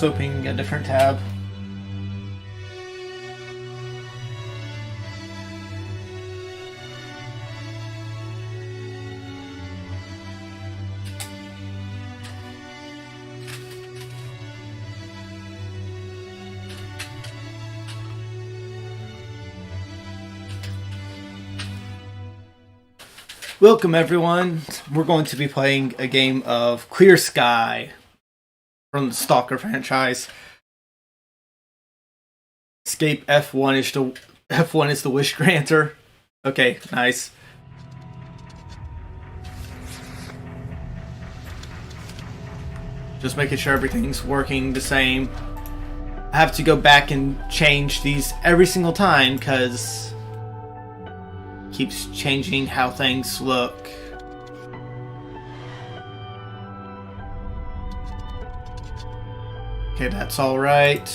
just opening a different tab. Welcome everyone. We're going to be playing a game of Clear Sky from the Stalker franchise. Escape F1 is the wish granter. Okay, nice. Just making sure everything's working the same. I have to go back and change these every single time because keeps changing how things look. Okay, that's all right.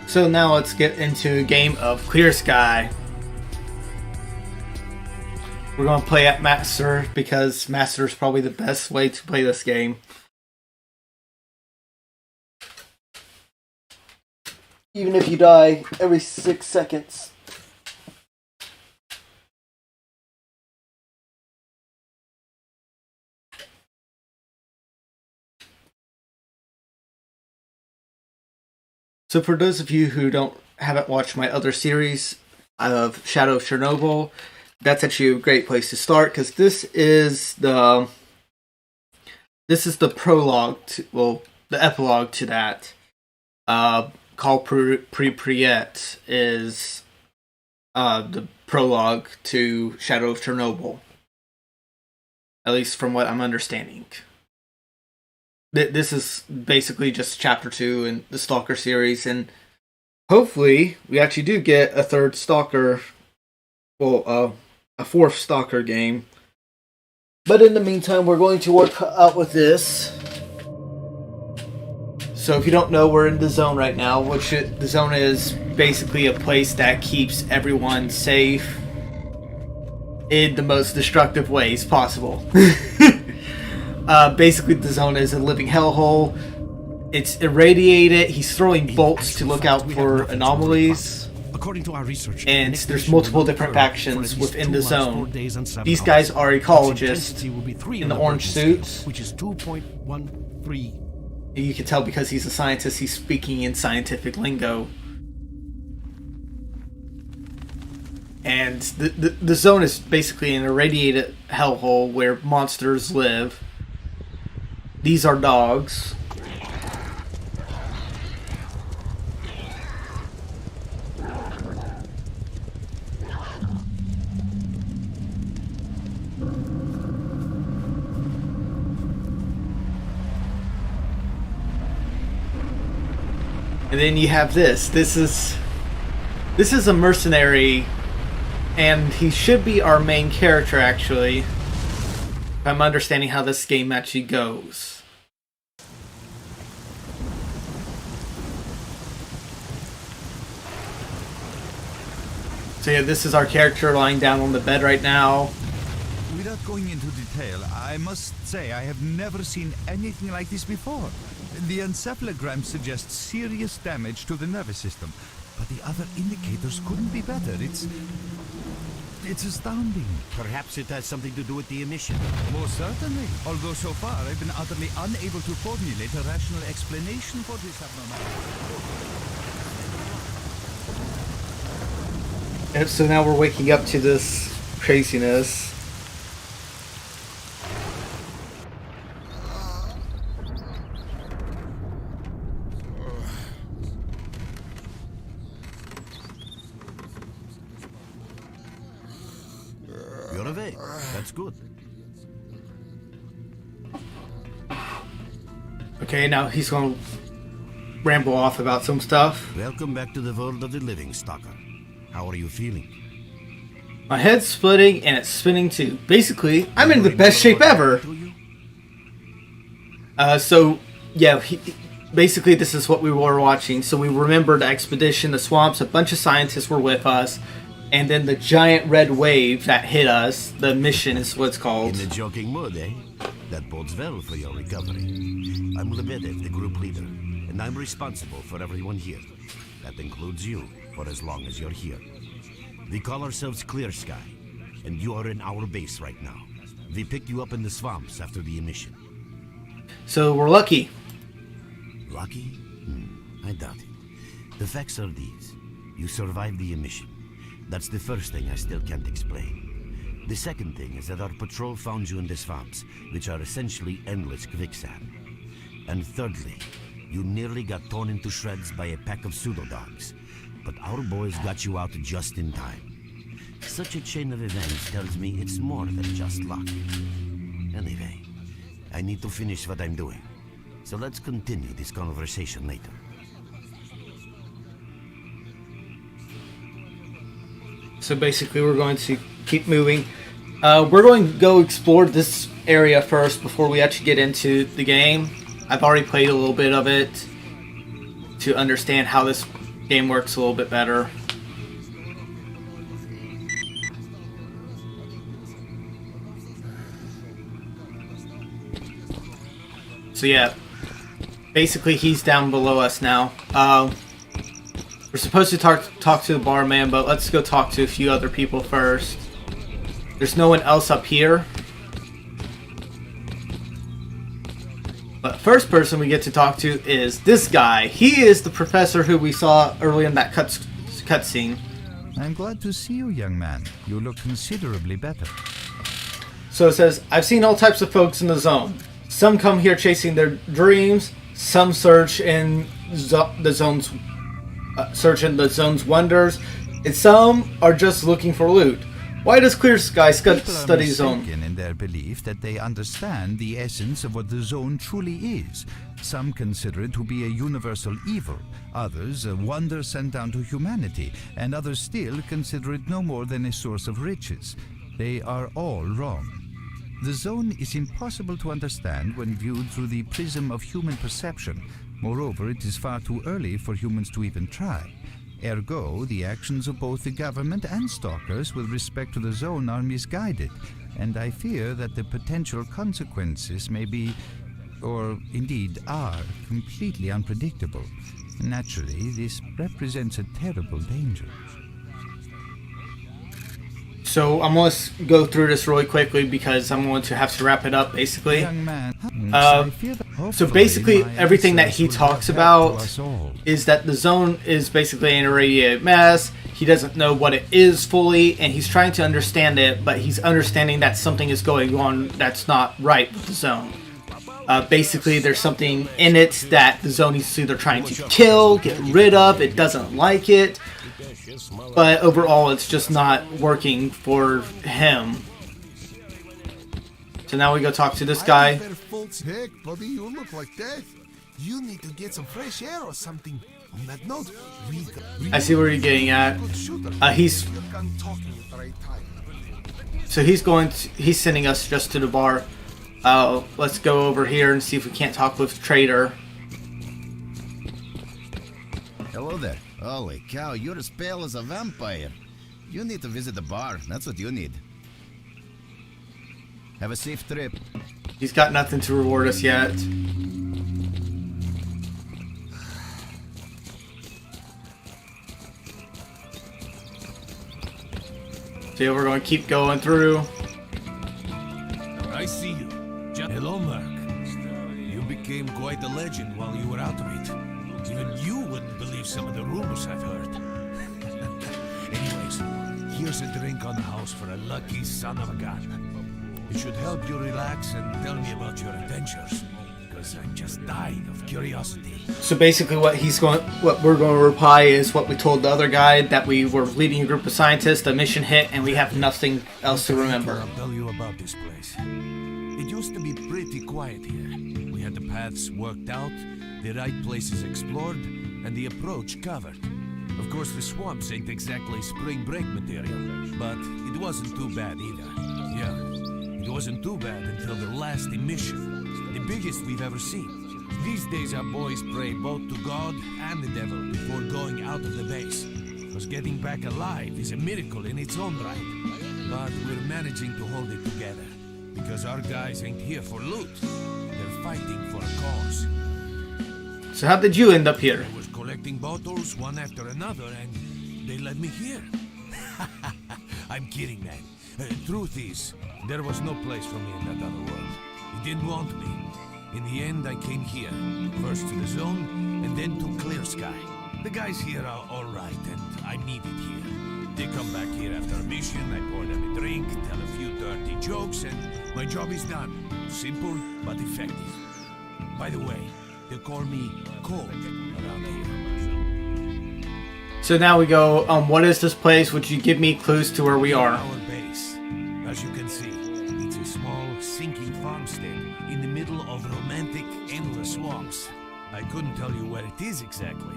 So now let's get into a game of Clear Sky. We're going to play at Master because Master is probably the best way to play this game. Even if you die every 6 seconds. So for those of you who haven't watched my other series of Shadow of Chernobyl, that's actually a great place to start because this is the prologue to, the epilogue to that. Called Pripyat is the prologue to Shadow of Chernobyl. At least from what I'm understanding. This is basically just chapter 2 in the Stalker series, and hopefully we actually do get a third Stalker, a fourth Stalker game. But in the meantime, we're going to work out with this. So if you don't know, we're in the zone right now, the zone is basically a place that keeps everyone safe in the most destructive ways possible. Basically, the zone is a living hellhole. It's irradiated. He's throwing bolts to look out for anomalies. According to our research, and there's multiple different factions within the zone. These guys are ecologists in the orange suits. Which is 2.13. You can tell because he's a scientist, he's speaking in scientific lingo. And the zone is basically an irradiated hellhole where monsters live. These are dogs. And then you have this. This is a mercenary, and he should be our main character, actually. If I'm understanding how this game actually goes. So yeah, this is our character lying down on the bed right now. Without going into detail, I must say I have never seen anything like this before. The encephalogram suggests serious damage to the nervous system, but the other indicators couldn't be better. It's astounding. Perhaps it has something to do with the emission. Most certainly. Although so far I've been utterly unable to formulate a rational explanation for this abnormality. And so now we're waking up to this craziness. You're awake. That's good. Okay, now he's going to ramble off about some stuff. Welcome back to the world of the living, Stalker. How are you feeling? My head's splitting and it's spinning too. Basically, I'm in the best shape ever. So, yeah, basically this is what we were watching. So we remember the expedition, the swamps, a bunch of scientists were with us. and then the giant red wave that hit us. The mission is what it's called. In a joking mood, eh? That bodes well for your recovery. I'm Lebedev, the group leader, and I'm responsible for everyone here. That includes you, for as long as you're here. We call ourselves Clear Sky, and you are in our base right now. We picked you up in the swamps after the emission. So we're lucky. Lucky? I doubt it. The facts are these. You survived the emission. That's the first thing I still can't explain. The second thing is that our patrol found you in the swamps, which are essentially endless quicksand. And thirdly, you nearly got torn into shreds by a pack of pseudo-dogs. But our boys got you out just in time. Such a chain of events tells me it's more than just luck. Anyway, I need to finish what I'm doing. So let's continue this conversation later. So basically we're going to keep moving. We're going to go explore this area first before we actually get into the game. I've already played a little bit of it to understand how this game works a little bit better. So yeah, basically he's down below us now. We're supposed to talk to the barman, but let's go talk to a few other people first. There's no one else up here. But first person we get to talk to is this guy. He is the professor who we saw early in that cutscene. I'm glad to see you, young man. You look considerably better. So it says, I've seen all types of folks in the zone. Some come here chasing their dreams. Some search in the zone's wonders, and some are just looking for loot. Why does Clear Sky study zone? People are mistaken in their belief that they understand the essence of what the zone truly is. Some consider it to be a universal evil, others a wonder sent down to humanity, and others still consider it no more than a source of riches. They are all wrong. The zone is impossible to understand when viewed through the prism of human perception. Moreover, it is far too early for humans to even try. Ergo, the actions of both the government and stalkers with respect to the zone are misguided, and I fear that the potential consequences may be, or indeed are, completely unpredictable. Naturally, this represents a terrible danger. So I'm going to go through this really quickly because I'm going to have to wrap it up, basically. Young man, So basically, everything that he talks about is that the zone is basically an irradiated mess. He doesn't know what it is fully, and he's trying to understand it, but he's understanding that something is going on that's not right with the zone. Basically, there's something in it that the zone is either trying to kill, get rid of, it doesn't like it, but overall it's just not working for him. So now we go talk to this guy. Heck, buddy, you look like that. You need to get some fresh air or something. On that note, I see where you're getting at. He's sending us just to the bar. Let's go over here and see if we can't talk with Trader. Hello there. Holy cow, you're as pale as a vampire. You need to visit the bar. That's what you need. Have a safe trip. He's got nothing to reward us yet. So yeah, we're going to keep going through. I see you. Hello, Mark. You became quite a legend while you were out of it. Even you wouldn't believe some of the rumors I've heard. Anyways, here's a drink on the house for a lucky son of a gun. It should help you relax and tell me about your adventures, because I'm just dying of curiosity. So basically what we're going to reply is what we told the other guy, that we were leading a group of scientists, the mission hit, and we have nothing else to remember. I'll tell you about this place. It used to be pretty quiet here. We had the paths worked out, the right places explored, and the approach covered. Of course, the swamps ain't exactly spring break material, but it wasn't too bad either. Yeah, it wasn't too bad until the last emission, the biggest we've ever seen. These days our boys pray both to God and the devil before going out of the base. 'cause getting back alive is a miracle in its own right. But we're managing to hold it together, because our guys ain't here for loot. They're fighting for a cause. So how did you end up here? I was collecting bottles one after another, and they led me here. I'm kidding, man. Truth is, there was no place for me in that other world. He didn't want me. In the end, I came here. First to the zone, and then to Clear Sky. The guys here are alright, and I'm needed here. They come back here after a mission, I pour them a drink, tell a few dirty jokes, and my job is done. Simple, but effective. By the way, they call me Cold around here. So now we go, what is this place? Would you give me clues to where we are? Our base. As you can see, it's a small, sinking farmstead in the middle of romantic, endless swamps. I couldn't tell you where it is exactly,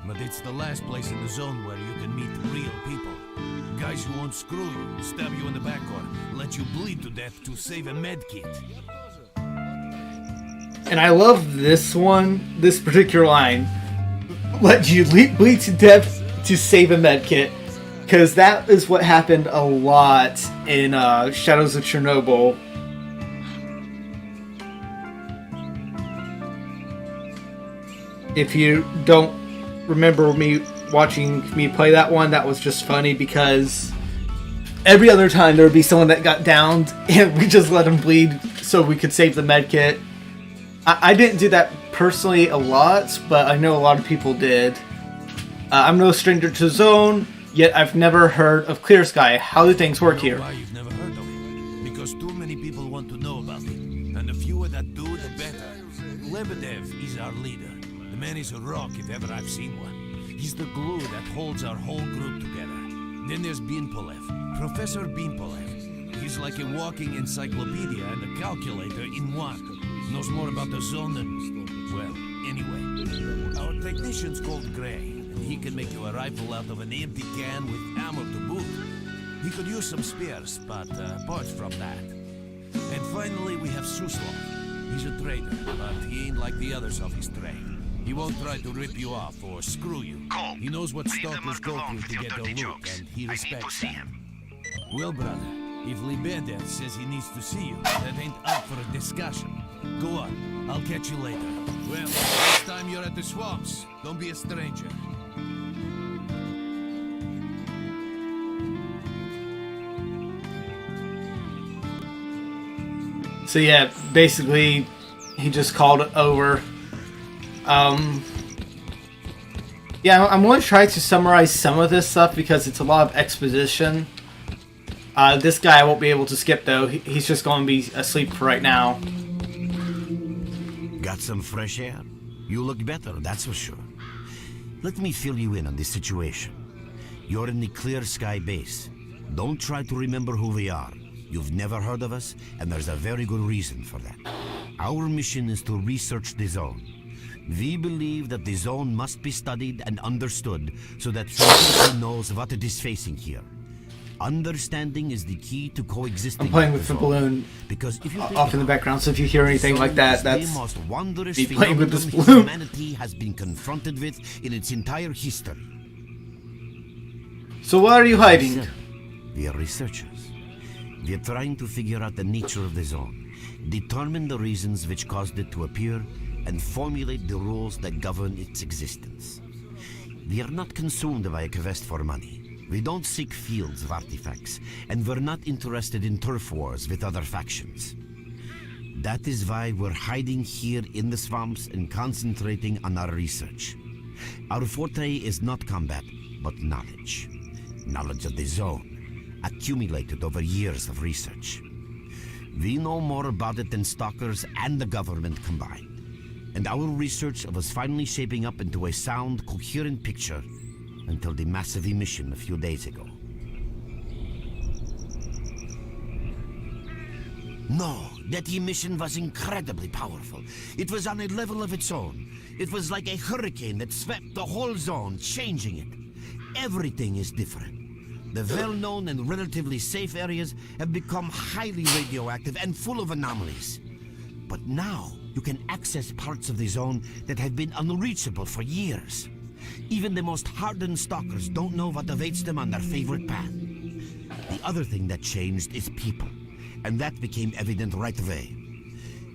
but it's the last place in the zone where you can meet real people. Guys who won't screw you, stab you in the back, or let you bleed to death to save a med kit. And I love this particular line. Let you bleed to death to save a med kit. Because that is what happened a lot in Shadows of Chernobyl. If you don't remember me watching me play that one, that was just funny because every other time there would be someone that got downed and we just let them bleed so we could save the med kit. I didn't do that personally a lot, but I know a lot of people did. I'm no stranger to Zone, yet I've never heard of Clear Sky. How do things work here? Why you've never heard of it? Because too many people want to know about it, and the fewer that do, the better. Lebedev is our leader. The man is a rock if ever I've seen one. He's the glue that holds our whole group together. Then there's Binpolev, Professor Binpolev. He's like a walking encyclopedia and a calculator in one. Knows more about the zone than, well, anyway. Our technician's called Gray, and he can make you a rifle out of an empty can with ammo to boot. He could use some spares, but apart from that. And finally, we have Suslov. He's a trader, but he ain't like the others of his trade. He won't try to rip you off or screw you. He knows what stalkers go through to get their loot, and he respects that. Well, brother, if Lebedev says he needs to see you, that ain't up for a discussion. Go on, I'll catch you later. Well, next time you're at the swamps, don't be a stranger. So yeah, basically, he just called it over. Yeah, I'm going to try to summarize some of this stuff because it's a lot of exposition. This guy I won't be able to skip though. He's just going to be asleep for right now. Got some fresh air? You look better, that's for sure. Let me fill you in on this situation. You're in the Clear Sky base. Don't try to remember who we are. You've never heard of us, and there's a very good reason for that. Our mission is to research the zone. We believe that the zone must be studied and understood so that humanity knows what it is facing here. Understanding is the key to coexisting. I'm playing with the balloon because if you off in the background, so if you hear anything like that, that's the most wondrous me playing with this balloon. Humanity has been confronted with in its entire history. So why are you hiding? We are researchers. We are trying to figure out the nature of the zone, determine the reasons which caused it to appear, and formulate the rules that govern its existence. We are not consumed by a quest for money. We don't seek fields of artifacts, and we're not interested in turf wars with other factions. That is why we're hiding here in the swamps and concentrating on our research. Our forte is not combat, but knowledge. Knowledge of the zone, accumulated over years of research. We know more about it than stalkers and the government combined. And our research was finally shaping up into a sound, coherent picture until the massive emission a few days ago. No, that emission was incredibly powerful. It was on a level of its own. It was like a hurricane that swept the whole zone, changing it. Everything is different. The well-known and relatively safe areas have become highly radioactive and full of anomalies. But now, you can access parts of the zone that have been unreachable for years. Even the most hardened stalkers don't know what awaits them on their favorite path. The other thing that changed is people, and that became evident right away.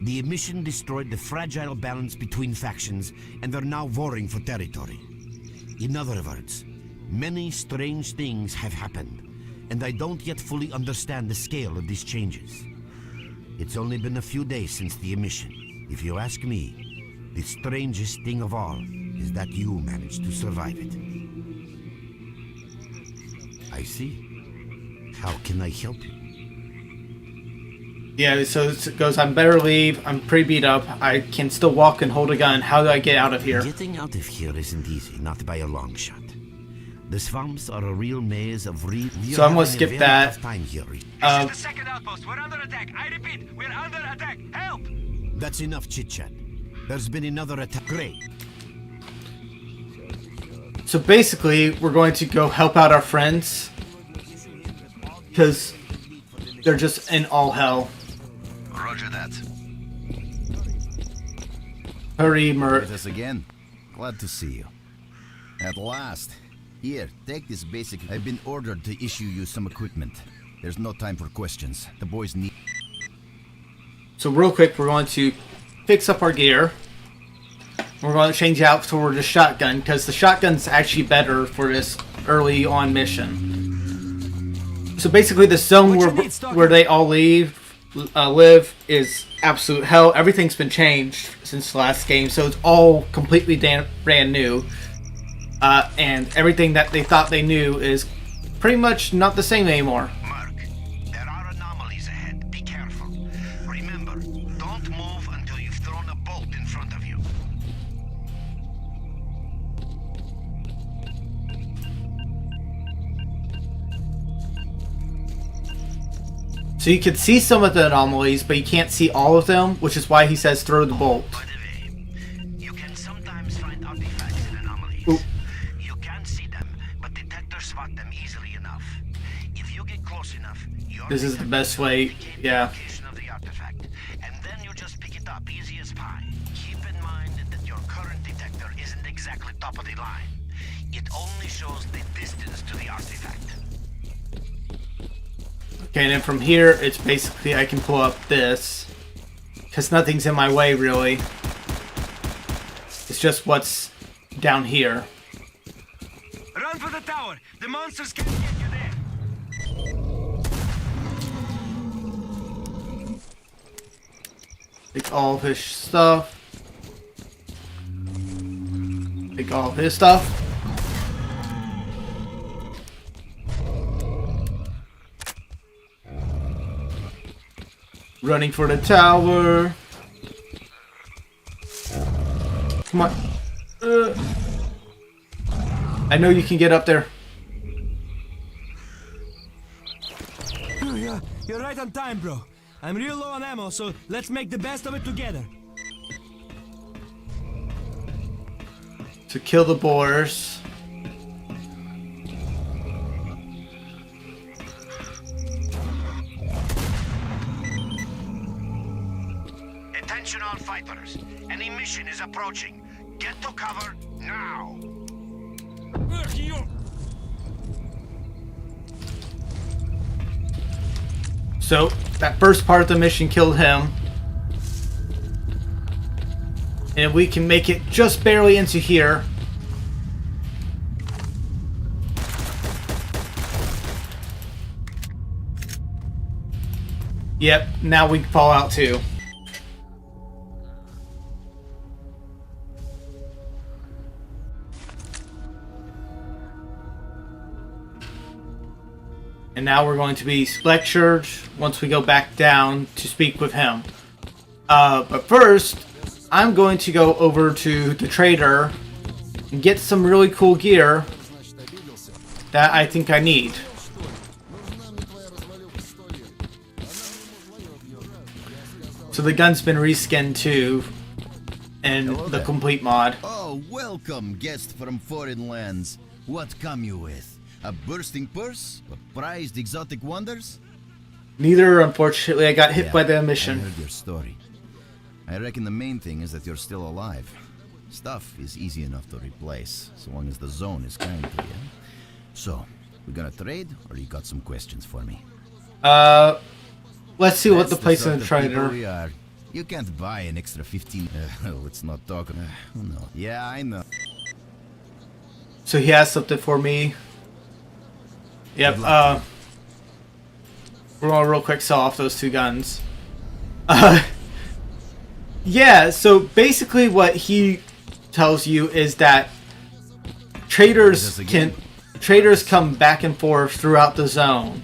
The emission destroyed the fragile balance between factions, and they're now warring for territory. In other words, many strange things have happened, and I don't yet fully understand the scale of these changes. It's only been a few days since the emission. If you ask me, the strangest thing of all is that you managed to survive it. I see. How can I help you? Yeah, so it goes, I'm better leave, I'm pretty beat up, I can still walk and hold a gun, how do I get out of here? Getting out of here isn't easy, not by a long shot. The swamps are a real maze of So I'm gonna skip that. Time here. This is the second outpost. We're under attack. I repeat, we're under attack. Help! That's enough chit-chat. There's been another attack. Great. So basically, we're going to go help out our friends. Because they're just in all hell. Roger that. Hurry, Mert. With us again. Glad to see you. At last. Here, take this basic. I've been ordered to issue you some equipment. There's no time for questions. The boys need... So real quick, we're going to fix up our gear. We're going to change out toward the shotgun, because the shotgun's actually better for this early on mission. So basically, the zone where they all live is absolute hell. Everything's been changed since the last game, so it's all completely brand new. And everything that they thought they knew is pretty much not the same anymore. Mark, there are anomalies ahead. Be careful. Remember, don't move until you've thrown a bolt in front of you. So you can see some of the anomalies, but you can't see all of them, which is why he says throw the bolt. By the way, you can sometimes find artifacts in anomalies. Ooh. You can't see them, but detectors spot them easily enough. If you get close enough, This is the best way, yeah. Of the artifact, and then you just pick it up easy as pie. Keep in mind that your current detector isn't exactly top of the line. It only shows the distance to the artifact. Okay, and then from here, it's basically I can pull up this. Because nothing's in my way, really. It's just what's down here. Run for the tower. The monsters can't get you there. Take all of his stuff. Take all of his stuff. Running for the tower. Come on. I know you can get up there. Yeah, you're right on time, bro. I'm real low on ammo, so let's make the best of it together. To kill the boars. Attention all fighters. An emission is approaching. Get to cover now. So, that first part of the mission killed him. And we can make it just barely into here. Yep, now we can fall out too. And now we're going to be lectured once we go back down to speak with him. But first, I'm going to go over to the trader and get some really cool gear that I think I need. So the gun's been reskinned too, and the complete mod. Oh, welcome, guest from foreign lands. What come you with? A bursting purse? A prized exotic wonders? Neither, unfortunately. I got hit by the I mission. heard your story. I reckon the main thing is that you're still alive. Stuff is easy enough to replace, so long as the zone is kind to you. So, we gonna trade, or you got some questions for me? Let's see what That's the place sort in the of people trader. we are. You can't buy an extra 15. Let's not talk. Who knows? Yeah, I know. So he has something for me. Yep. We're gonna real quick sell off those 2 guns. Yeah. So basically, what he tells you is that traders come back and forth throughout the zone,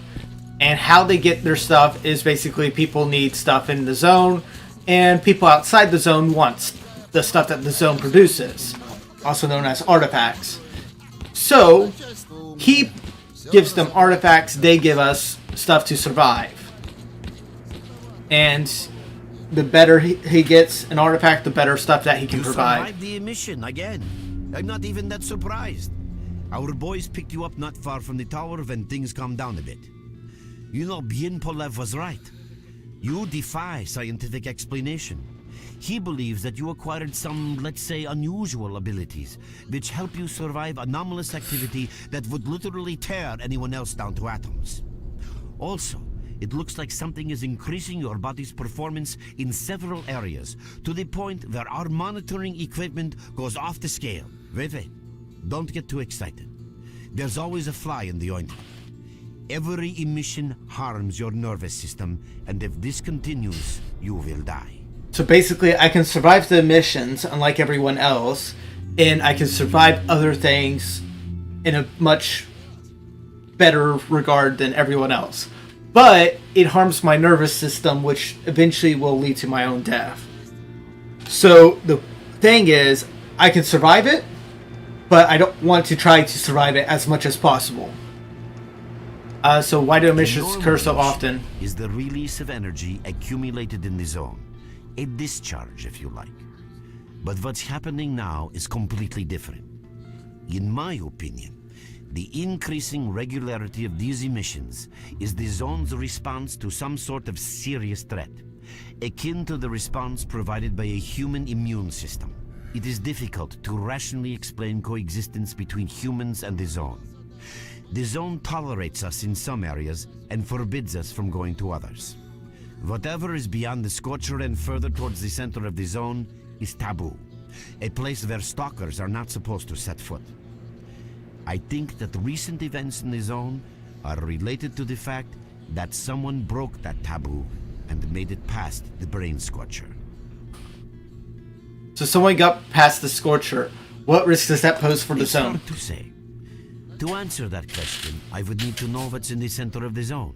and how they get their stuff is basically people need stuff in the zone, and people outside the zone want the stuff that the zone produces, also known as artifacts. So he gives them artifacts, they give us stuff to survive. And the better he gets an artifact, the better stuff that he can provide. You survived the emission again. I'm not even that surprised. Our boys picked you up not far from the tower when things calmed down a bit. You know, Bien Polev was right. You defy scientific explanation. He believes that you acquired some, let's say, unusual abilities, which help you survive anomalous activity that would literally tear anyone else down to atoms. Also, it looks like something is increasing your body's performance in several areas, to the point where our monitoring equipment goes off the scale. Wait. Don't get too excited. There's always a fly in the ointment. Every emission harms your nervous system, and if this continues, you will die. So basically, I can survive the emissions, unlike everyone else, and I can survive other things in a much better regard than everyone else. But it harms my nervous system, which eventually will lead to my own death. So the thing is, I can survive it, but I don't want to try to survive it as much as possible. So why do emissions occur so often? Is the release of energy accumulated in the zone. A discharge, if you like. But what's happening now is completely different. In my opinion, the increasing regularity of these emissions is the zone's response to some sort of serious threat, akin to the response provided by a human immune system. It is difficult to rationally explain coexistence between humans and the zone. The zone tolerates us in some areas and forbids us from going to others. Whatever is beyond the scorcher and further towards the center of the zone is taboo, a place where stalkers are not supposed to set foot. I think that recent events in the zone are related to the fact that someone broke that taboo and made it past the brain scorcher. So someone got past the scorcher. What risk does that pose for the It's zone? hard to say. To answer that question, I would need to know what's in the center of the zone.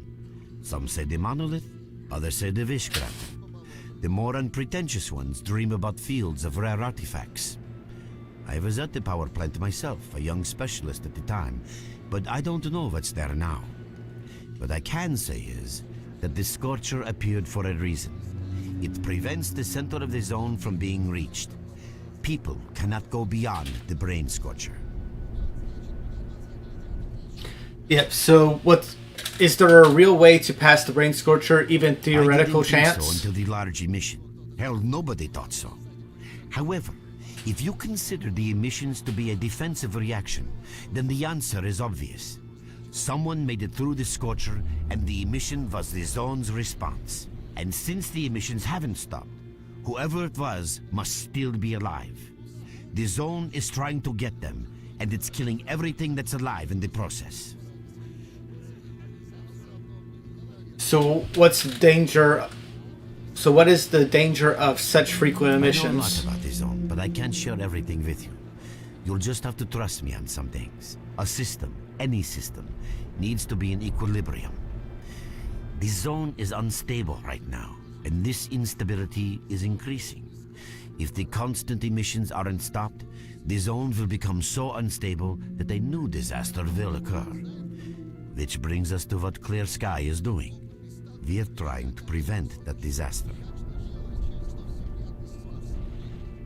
Some say the monolith, others say the Vishkraft. The more unpretentious ones dream about fields of rare artifacts. I was at the power plant myself, a young specialist at the time, but I don't know what's there now. What I can say is that the Scorcher appeared for a reason. It prevents the center of the zone from being reached. People cannot go beyond the brain Scorcher. Yep, so is there a real way to pass the brain scorcher, even theoretical I didn't think chance? so until the large emission. Hell, nobody thought so. However, if you consider the emissions to be a defensive reaction, then the answer is obvious. Someone made it through the Scorcher, and the emission was the zone's response. And since the emissions haven't stopped, whoever it was must still be alive. The zone is trying to get them, and it's killing everything that's alive in the process. So what's the danger? So what is the danger of such frequent I know a lot emissions? about the zone, but I can't share everything with you. You'll just have to trust me on some things. A system, any system, needs to be in equilibrium. The zone is unstable right now, and this instability is increasing. If the constant emissions aren't stopped, the zone will become so unstable that a new disaster will occur. Which brings us to what Clear Sky is doing. We're trying to prevent that disaster.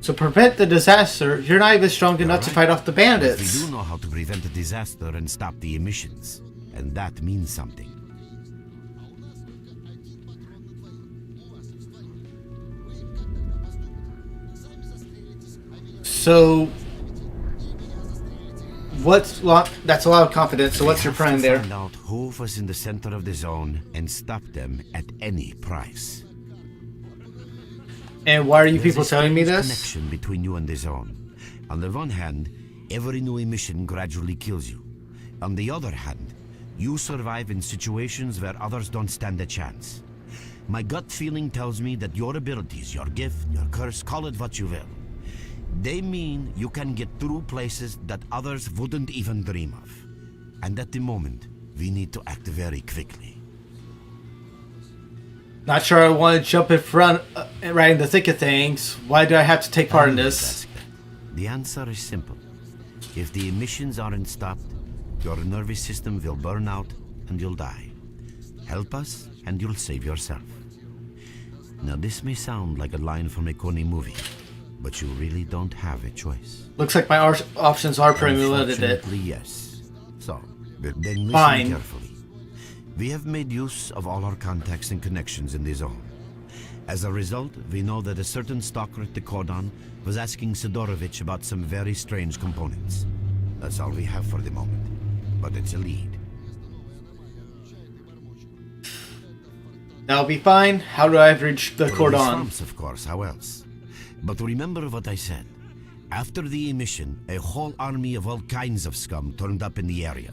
So prevent the disaster, you're not even strong enough to right. fight off the We bandits. do know how to prevent a disaster and stop the emissions, and that means something. So, that's a lot of confidence. So, what's your plan there? Find out who was in the center of the zone and stop them at any price. And why are you There's people a telling me strange this? connection between you and the zone. On the one hand, every new emission gradually kills you. On the other hand, you survive in situations where others don't stand a chance. My gut feeling tells me that your abilities, your gift, your curse, call it what you will, they mean you can get through places that others wouldn't even dream of. And at the moment, we need to act very quickly. Not sure I want to jump in front, right in the thick of things. Why do I have to take part in this? The answer is simple. If the emissions aren't stopped, your nervous system will burn out and you'll die. Help us and you'll save yourself. Now this may sound like a line from a corny movie, but you really don't have a choice. Looks like my options are pretty limited. Unfortunately, yes. So, then listen Fine. carefully. We have made use of all our contacts and connections in the zone. As a result, we know that a certain stalker at the cordon was asking Sidorovich about some very strange components. That's all we have for the moment, but it's a lead. That'll be fine. How do I reach the Through cordon? swamps, of course, how else? But remember what I said. After the emission, a whole army of all kinds of scum turned up in the area.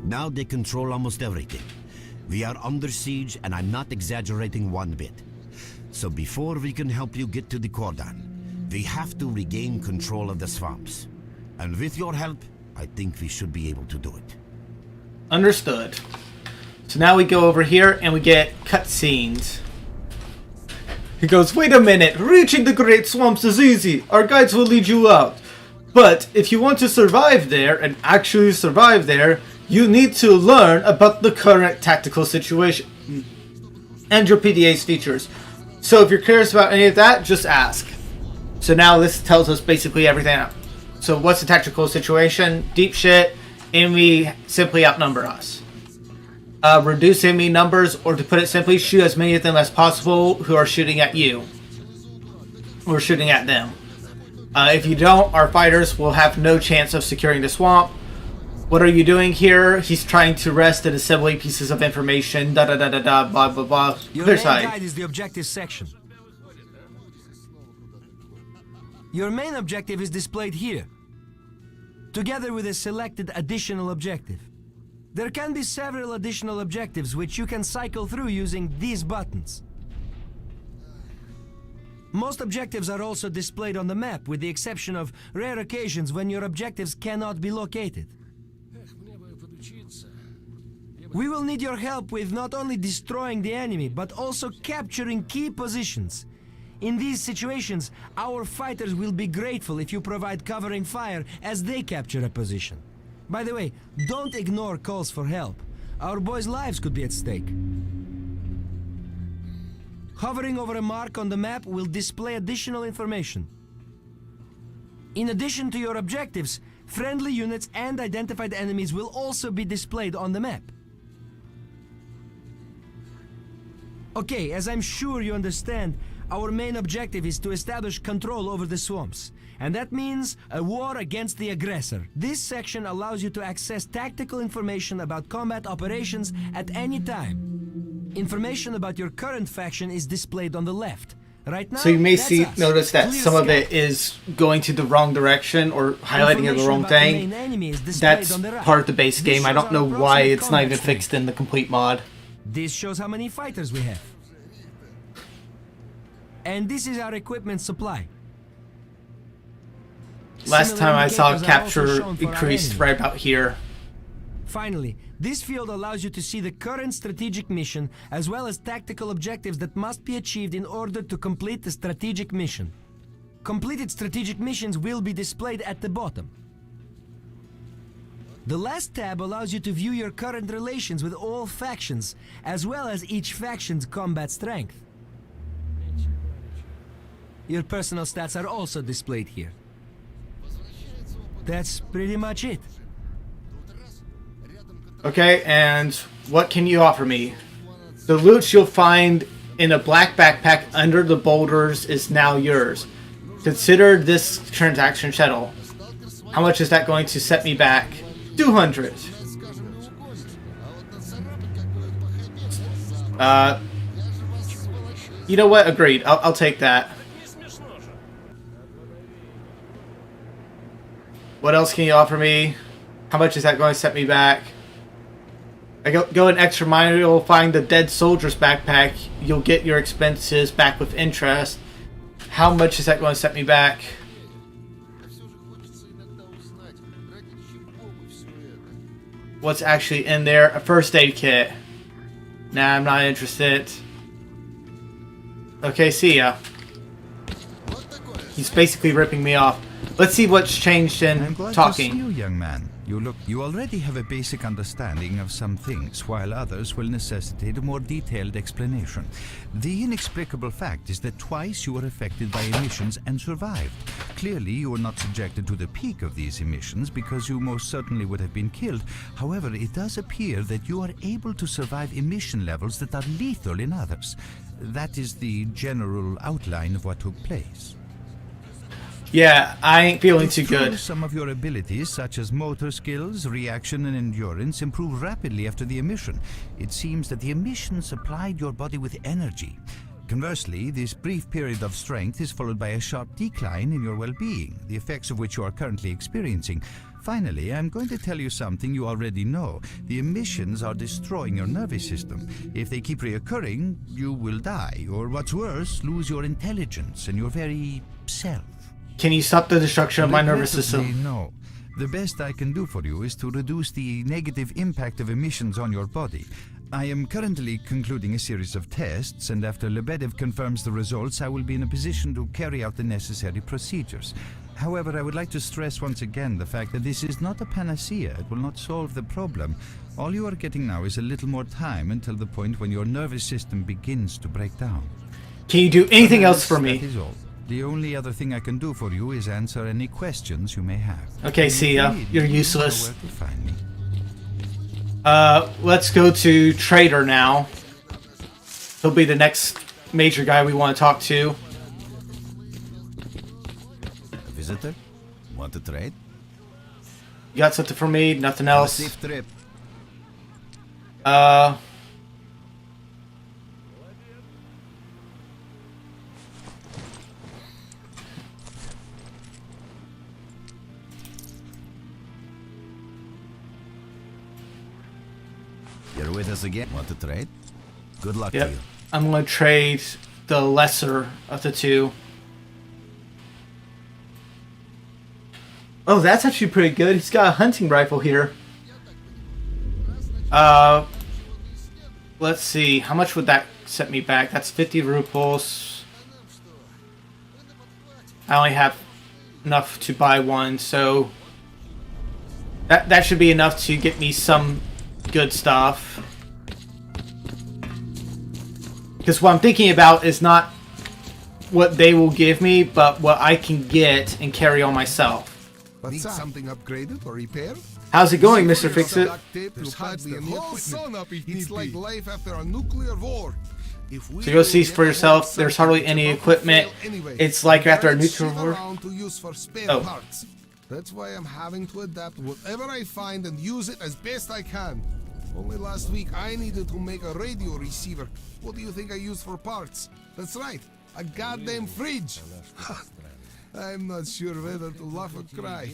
Now they control almost everything. We are under siege, and I'm not exaggerating one bit. So before we can help you get to the cordon, we have to regain control of the swamps. And with your help, I think we should be able to do it. Understood. So now we go over here and we get cutscenes. He goes, wait a minute, reaching the Great Swamps is easy. Our guides will lead you out. But if you want to survive there and actually survive there, you need to learn about the current tactical situation and your PDA's features. So if you're curious about any of that, just ask. So now this tells us basically everything out. So what's the tactical situation? Deep shit. Enemy simply outnumber us. Reduce enemy numbers, or to put it simply, shoot as many of them as possible who are shooting at you. Or shooting at them. If you don't, our fighters will have no chance of securing the swamp. What are you doing here? He's trying to rest and assembling pieces of information. Da da da da da, blah blah blah. Your Clear main side. guide is the objective section. Your main objective is displayed here, together with a selected additional objective. There can be several additional objectives which you can cycle through using these buttons. Most objectives are also displayed on the map, with the exception of rare occasions when your objectives cannot be located. We will need your help with not only destroying the enemy, but also capturing key positions. In these situations, our fighters will be grateful if you provide covering fire as they capture a position. By the way, don't ignore calls for help. Our boys' lives could be at stake. Hovering over a mark on the map will display additional information. In addition to your objectives, friendly units and identified enemies will also be displayed on the map. Okay, as I'm sure you understand, our main objective is to establish control over the swamps. And that means a war against the aggressor. This section allows you to access tactical information about combat operations at any time. Information about your current faction is displayed on the left. Right now, So you may that's us. notice that Clear some of sky. it is going to the wrong direction or highlighting the Information wrong about the thing. main enemy is displayed That's on the right. part of the base This game. I shows don't know our why approximate it's not combat even strength. fixed in the complete mod. This shows how many fighters we have. And this is our equipment supply. Last Similar time I saw indicators are also capture shown for our increased enemy. right about here. Finally, this field allows you to see the current strategic mission as well as tactical objectives that must be achieved in order to complete the strategic mission. Completed strategic missions will be displayed at the bottom. The last tab allows you to view your current relations with all factions, as well as each faction's combat strength. Your personal stats are also displayed here. That's pretty much it. Okay, and what can you offer me? The loot you'll find in a black backpack under the boulders is now yours. Consider this transaction settled. How much is that going to set me back? 200. You know what? Agreed. I'll take that. What else can you offer me? How much is that going to set me back? I go an extra mile, you'll find the dead soldier's backpack. You'll get your expenses back with interest. How much is that going to set me back? What's actually in there? A first aid kit. Nah, I'm not interested. Okay, see ya. He's basically ripping me off. Let's see what's changed in I'm glad talking. to see you, young man. You already have a basic understanding of some things, while others will necessitate a more detailed explanation. The inexplicable fact is that twice you were affected by emissions and survived. Clearly, you were not subjected to the peak of these emissions because you most certainly would have been killed. However, it does appear that you are able to survive emission levels that are lethal in others. That is the general outline of what took place. Yeah, I ain't feeling too It's true good. Some of your abilities, such as motor skills, reaction, and endurance, improve rapidly after the emission. It seems that the emission supplied your body with energy. Conversely, this brief period of strength is followed by a sharp decline in your well-being, the effects of which you are currently experiencing. Finally, I'm going to tell you something you already know. The emissions are destroying your nervous system. If they keep reoccurring, you will die, or what's worse, lose your intelligence and your very self. Can you stop the destruction of my nervous Regrettably, system? no. The best I can do for you is to reduce the negative impact of emissions on your body. I am currently concluding a series of tests, and after Lebedev confirms the results, I will be in a position to carry out the necessary procedures. However, I would like to stress once again the fact that this is not a panacea. It will not solve the problem. All you are getting now is a little more time until the point when your nervous system begins to break down. Can you do anything else for That me? is all. The only other thing I can do for you is answer any questions you may have. Okay, see ya. Indeed, You're you know useless. where to find me. Let's go to Trader now. He'll be the next major guy we want to talk to. A visitor? Want to trade? You got something for me? Nothing Have a else? safe trip. You're with us again. Want to trade? Good luck Yep. to you. I'm going to trade the lesser of the two. Oh, that's actually pretty good. He's got a hunting rifle here. Let's see. How much would that set me back? That's 50 rubles. I only have enough to buy one, so that should be enough to get me some good stuff. Because what I'm thinking about is not what they will give me, but what I can get and carry on myself. Need something upgraded or repaired? How's it going, Mr. Fix-It? There's hardly any equipment. It's like life after a nuclear war. If we So you'll see get for a yourself, hold there's something, hardly any it's about to equipment. fail anyway. It's like after a Can't nuclear sit war. around to use for spare Oh. parts. That's why I'm having to adapt whatever I find and use it as best I can. Only last week I needed to make a radio receiver. What do you think I used for parts? That's right, a goddamn fridge. I'm not sure whether to laugh or cry.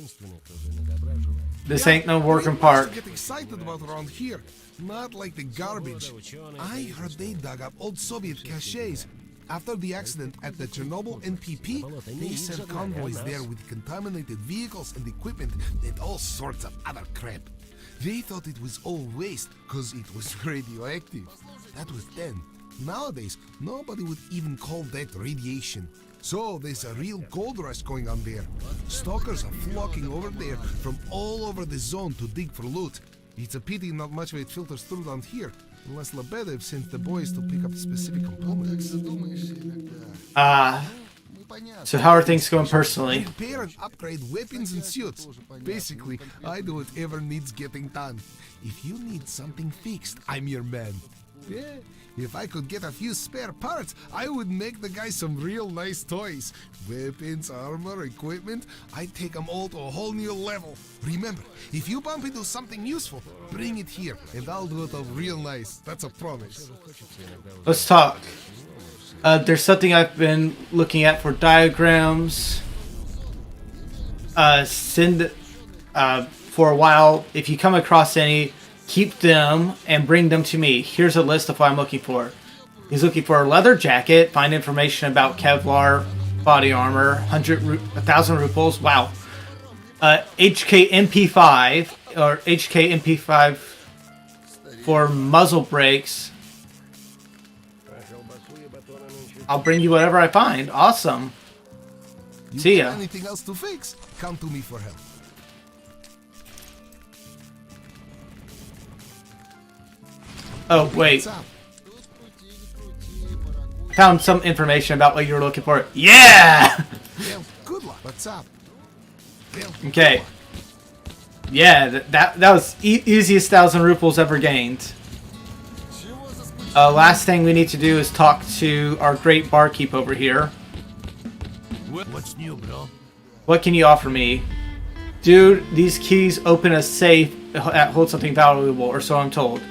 This ain't no working park. Get excited about around here, not like the garbage. I heard they dug up old Soviet caches. After the accident at the Chernobyl NPP, they sent convoys there with contaminated vehicles and equipment and all sorts of other crap. They thought it was all waste because it was radioactive. That was then. Nowadays, nobody would even call that radiation. So there's a real gold rush going on there. Stalkers are flocking over there from all over the zone to dig for loot. It's a pity not much of it filters through down here, unless Lebedev sent the boys to pick up specific components. So how are things going personally? Repair and upgrade weapons and suits. Basically, I do whatever needs getting done. If you need something fixed, I'm your man. Yeah, if I could get a few spare parts, I would make the guy some real nice toys. Weapons, armor, equipment, I'd take them all to a whole new level. Remember, if you bump into something useful, bring it here, and I'll do it up real nice. That's a promise. Let's talk. There's something I've been looking at for diagrams. Send for a while. If you come across any, keep them and bring them to me. Here's a list of what I'm looking for. He's looking for a leather jacket. Find information about Kevlar body armor. 1,000 rupees. Wow. HK MP5 or HK MP5 for muzzle brakes. I'll bring you whatever I find. Awesome. See ya. Anything else to fix? Come to me for help. Oh, wait. What's up? Found some information about what you were looking for. Yeah! Well, good luck. What's up? Well, Okay. Yeah, that was easiest 1,000 rupees ever gained. Last thing we need to do is talk to our great barkeep over here. What's new, bro? What can you offer me? Dude, these keys open a safe that holds something valuable, or so I'm told.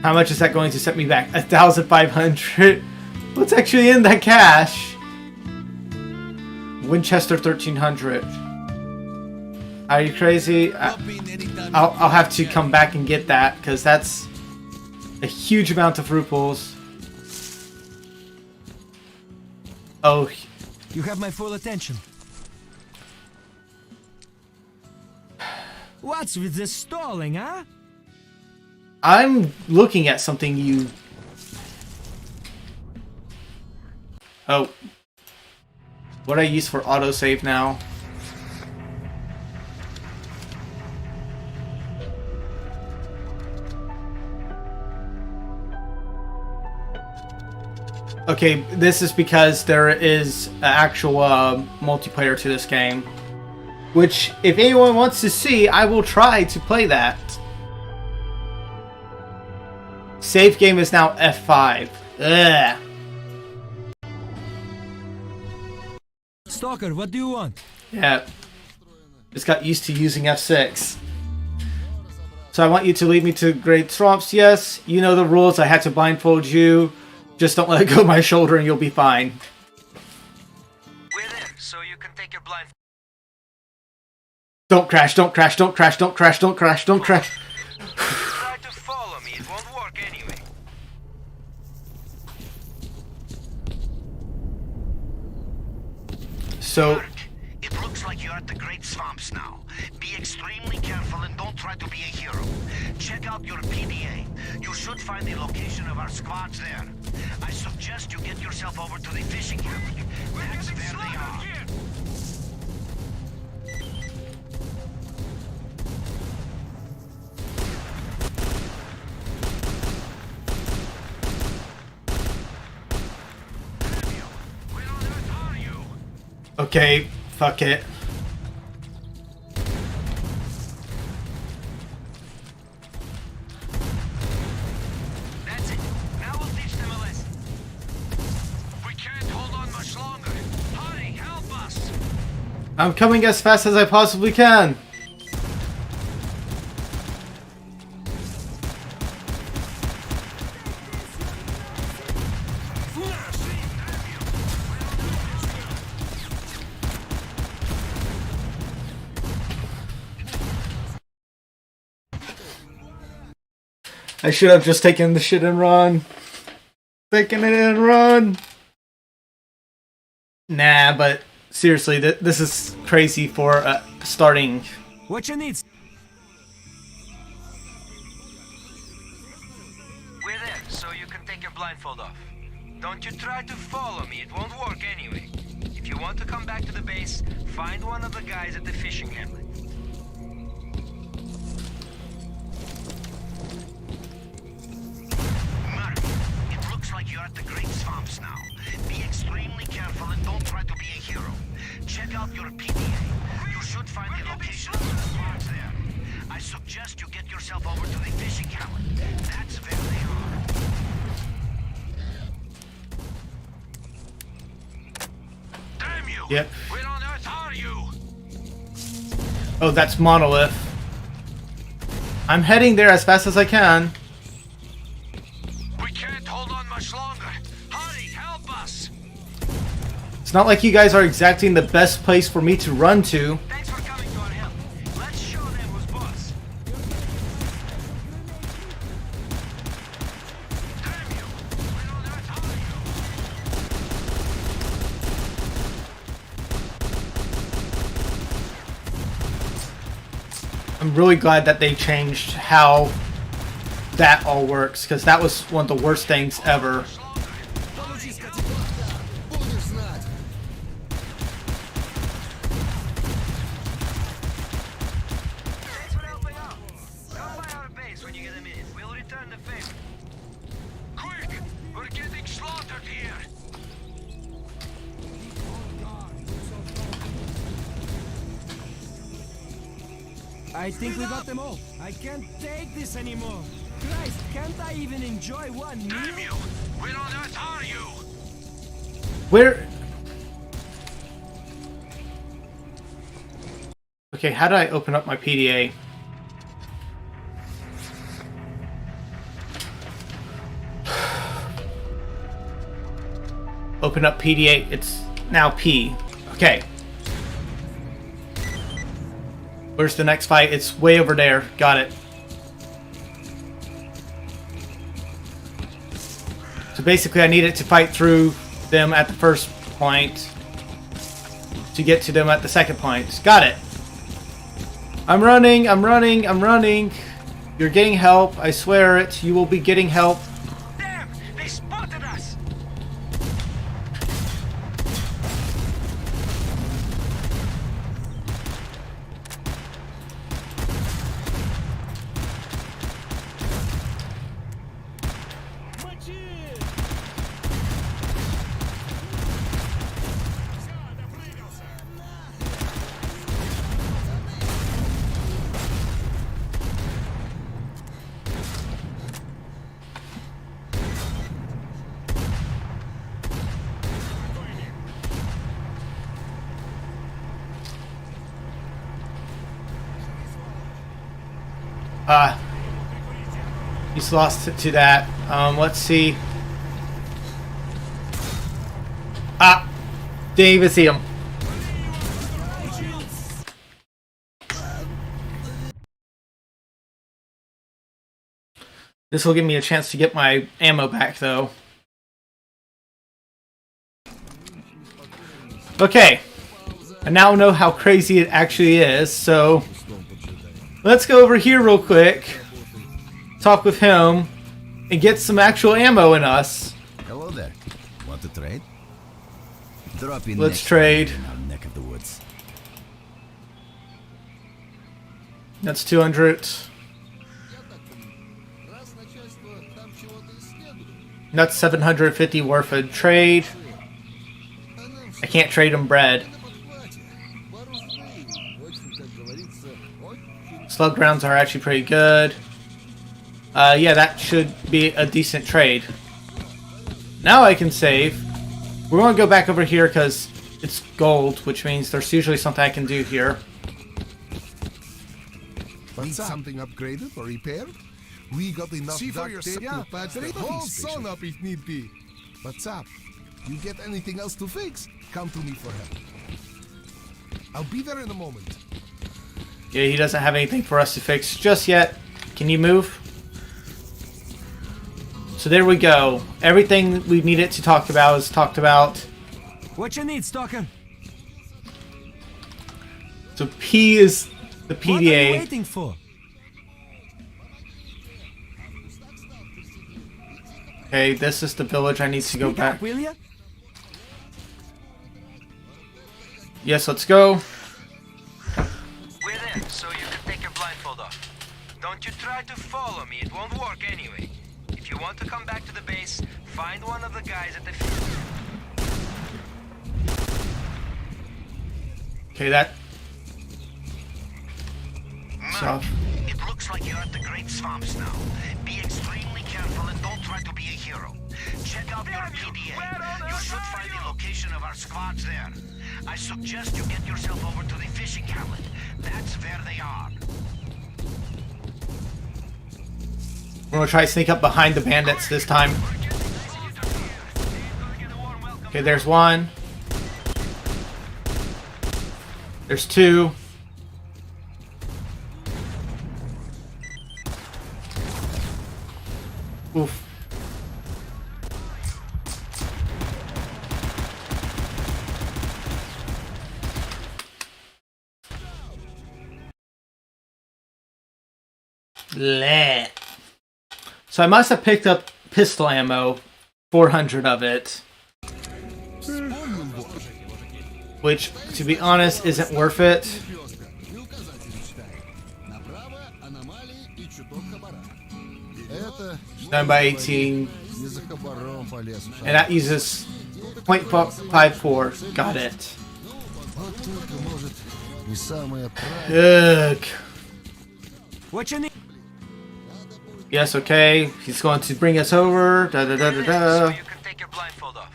How much is that going to set me back? 1,500? What's actually in that cash? Winchester 1300. Are you crazy? I'll have to come back and get that, because that's a huge amount of rupees. Oh, You have my full attention. What's with this stalling, huh? I'm looking at something you... Oh. What I use for autosave now? Okay, this is because there is an actual multiplayer to this game. Which, if anyone wants to see, I will try to play that. Save game is now F5. Ugh. Stalker, what do you want? Yeah. Just got used to using F6. So I want you to lead me to Great Swamps. Yes, you know the rules. I had to blindfold you. Just don't let go of my shoulder and you'll be fine. We're there, so you can take your blind. Don't crash, don't crash, don't crash, don't crash, don't crash, don't crash. Try to follow me, it won't work anyway. So, It looks like you're at the Great Swamps now. Be extremely careful and don't try to be a hero. Check out your PDA. You should find the location of our squads there. I suggest you get yourself over to the fishing hamlet. That's where they are. okay, fuck it. That's it. Now we'll teach them a lesson. We can't hold on much longer. Hurry, help us. I'm coming as fast as I possibly can. I should have just taken the shit and run. Taken it and run. Nah, but seriously, this is crazy for starting. What you need? We're there, so you can take your blindfold off. Don't you try to follow me, it won't work anyway. If you want to come back to the base, find one of the guys at the fishing hamlet. It looks like you're at the Great Swamps now. Be extremely careful and don't try to be a hero. Check out your PDA. You should find the location of the squads there. I suggest you get yourself over to the fishing cabin. That's where they are. Damn you! Yep. Where on earth are you? Oh, that's Monolith. I'm heading there as fast as I can. We can't hold on much longer. Hurry, help us! It's not like you guys are exacting the best place for me to run to. Thanks for coming to our help. Let's show them who's boss. Damn you! Where on earth are you? I'm really glad that they changed how that all works, because that was one of the worst things ever. Thanks for helping out. Come by our base when you get a minute. We'll return the favor. Quick! We're getting slaughtered here! I think we got them all. I can't take this anymore. Christ, can't I even enjoy one meal? Damn you! Where on earth are you? Where? Okay, how do I open up my PDA? Open up PDA. It's now P. Okay. Where's the next fight? It's way over there. Got it. So basically I needed to fight through them at the first point to get to them at the second point. Got it. I'm running, I'm running, I'm running. You're getting help. I swear it. You will be getting help. Damn! They spotted us! He's lost to that. Let's see. Ah! Didn't even see him. This will give me a chance to get my ammo back, though. Okay. I now know how crazy it actually is, so let's go over here real quick, talk with him, and get some actual ammo in us. Hello there. Want to trade? Drop in. Let's trade. In our neck of the woods. That's 200. That's 750 worth of trade. I can't trade him bread. Slug rounds are actually pretty good. Yeah, that should be a decent trade. Now I can save. We're going to go back over here because it's gold, which means there's usually something I can do here. Need something upgraded or repaired? We got enough See for duct tape yourself. to patch the whole sun up if need be. What's up? You get anything else to fix? Come to me for help. I'll be there in a moment. Yeah, he doesn't have anything for us to fix just yet. Can you move? So there we go. Everything we needed to talk about is talked about. What you need, Stalker? So P is the What are you PDA. waiting for? Okay, this is the village I need to go Speak back. up, will ya? Yes, let's go. We're in, so you can take your blindfold off. Don't you try to follow me, it won't work anyway. If you want to come back to the base, find one of the guys at the Okay, that. Move. Stop. like you're at the Great Swamps now. Be extremely careful and don't try to be a hero. Check out your PDA. You should find the location of our squads there. I suggest you get yourself over to the fishing hamlet. That's where they are. We're gonna try to sneak up behind the bandits this time. Okay, there's one. There's two. Oof. Bleh. So I must have picked up pistol ammo, 400 of it. Which, to be honest, isn't worth it. Done by 18. And that uses .54. Got it. Ugh. What you need? Yes, okay. He's going to bring us over. Da da da da da. So you can take your blindfold off.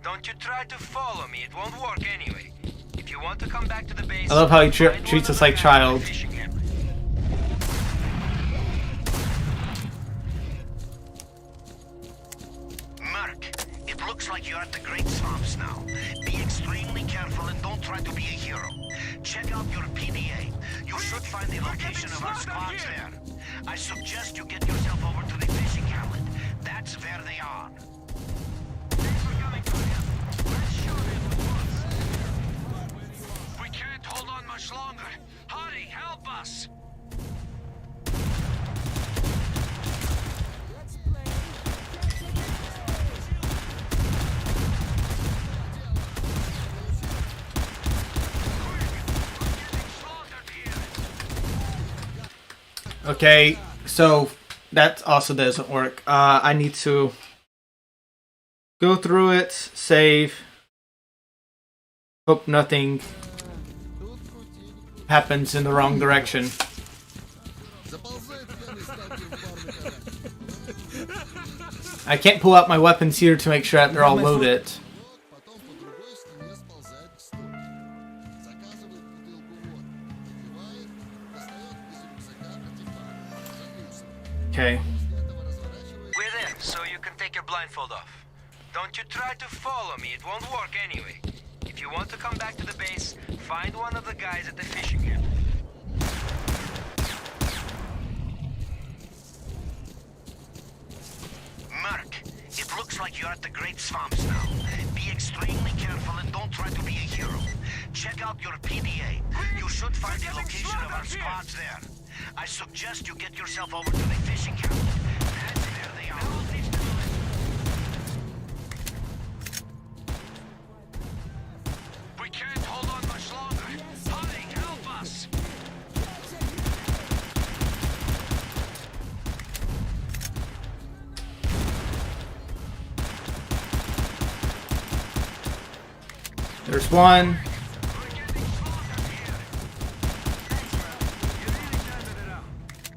Don't you try to follow me. It won't work anyway. If you want to come back to the base, I love how he treats us like child. Mark, it looks like you're at the Great Swamps now. Be extremely careful and don't try to be a hero. Check out your PDA. You should find the location of our squads there. I suggest you get yourself over to the fishing hamlet. That's where they are. We can't hold on much longer. Hurry, help us! Okay, so that also doesn't work. I need to go through it, save. Hope nothing happens in the wrong direction. I can't pull out my weapons here to make sure that they're all loaded. Okay. We're there, so you can take your blindfold off. Don't you try to follow me. It won't work anyway. If you want to come back to the base, find one of the guys at the fishing hamlet. Mark, it looks like you're at the Great Swamps now. Be extremely careful and don't try to be a hero. Check out your PDA. You should find the location of our squads there. I suggest you get yourself over to the fishing hamlet. That's where they are. We can't hold on much longer. Hurry, help us! There's one.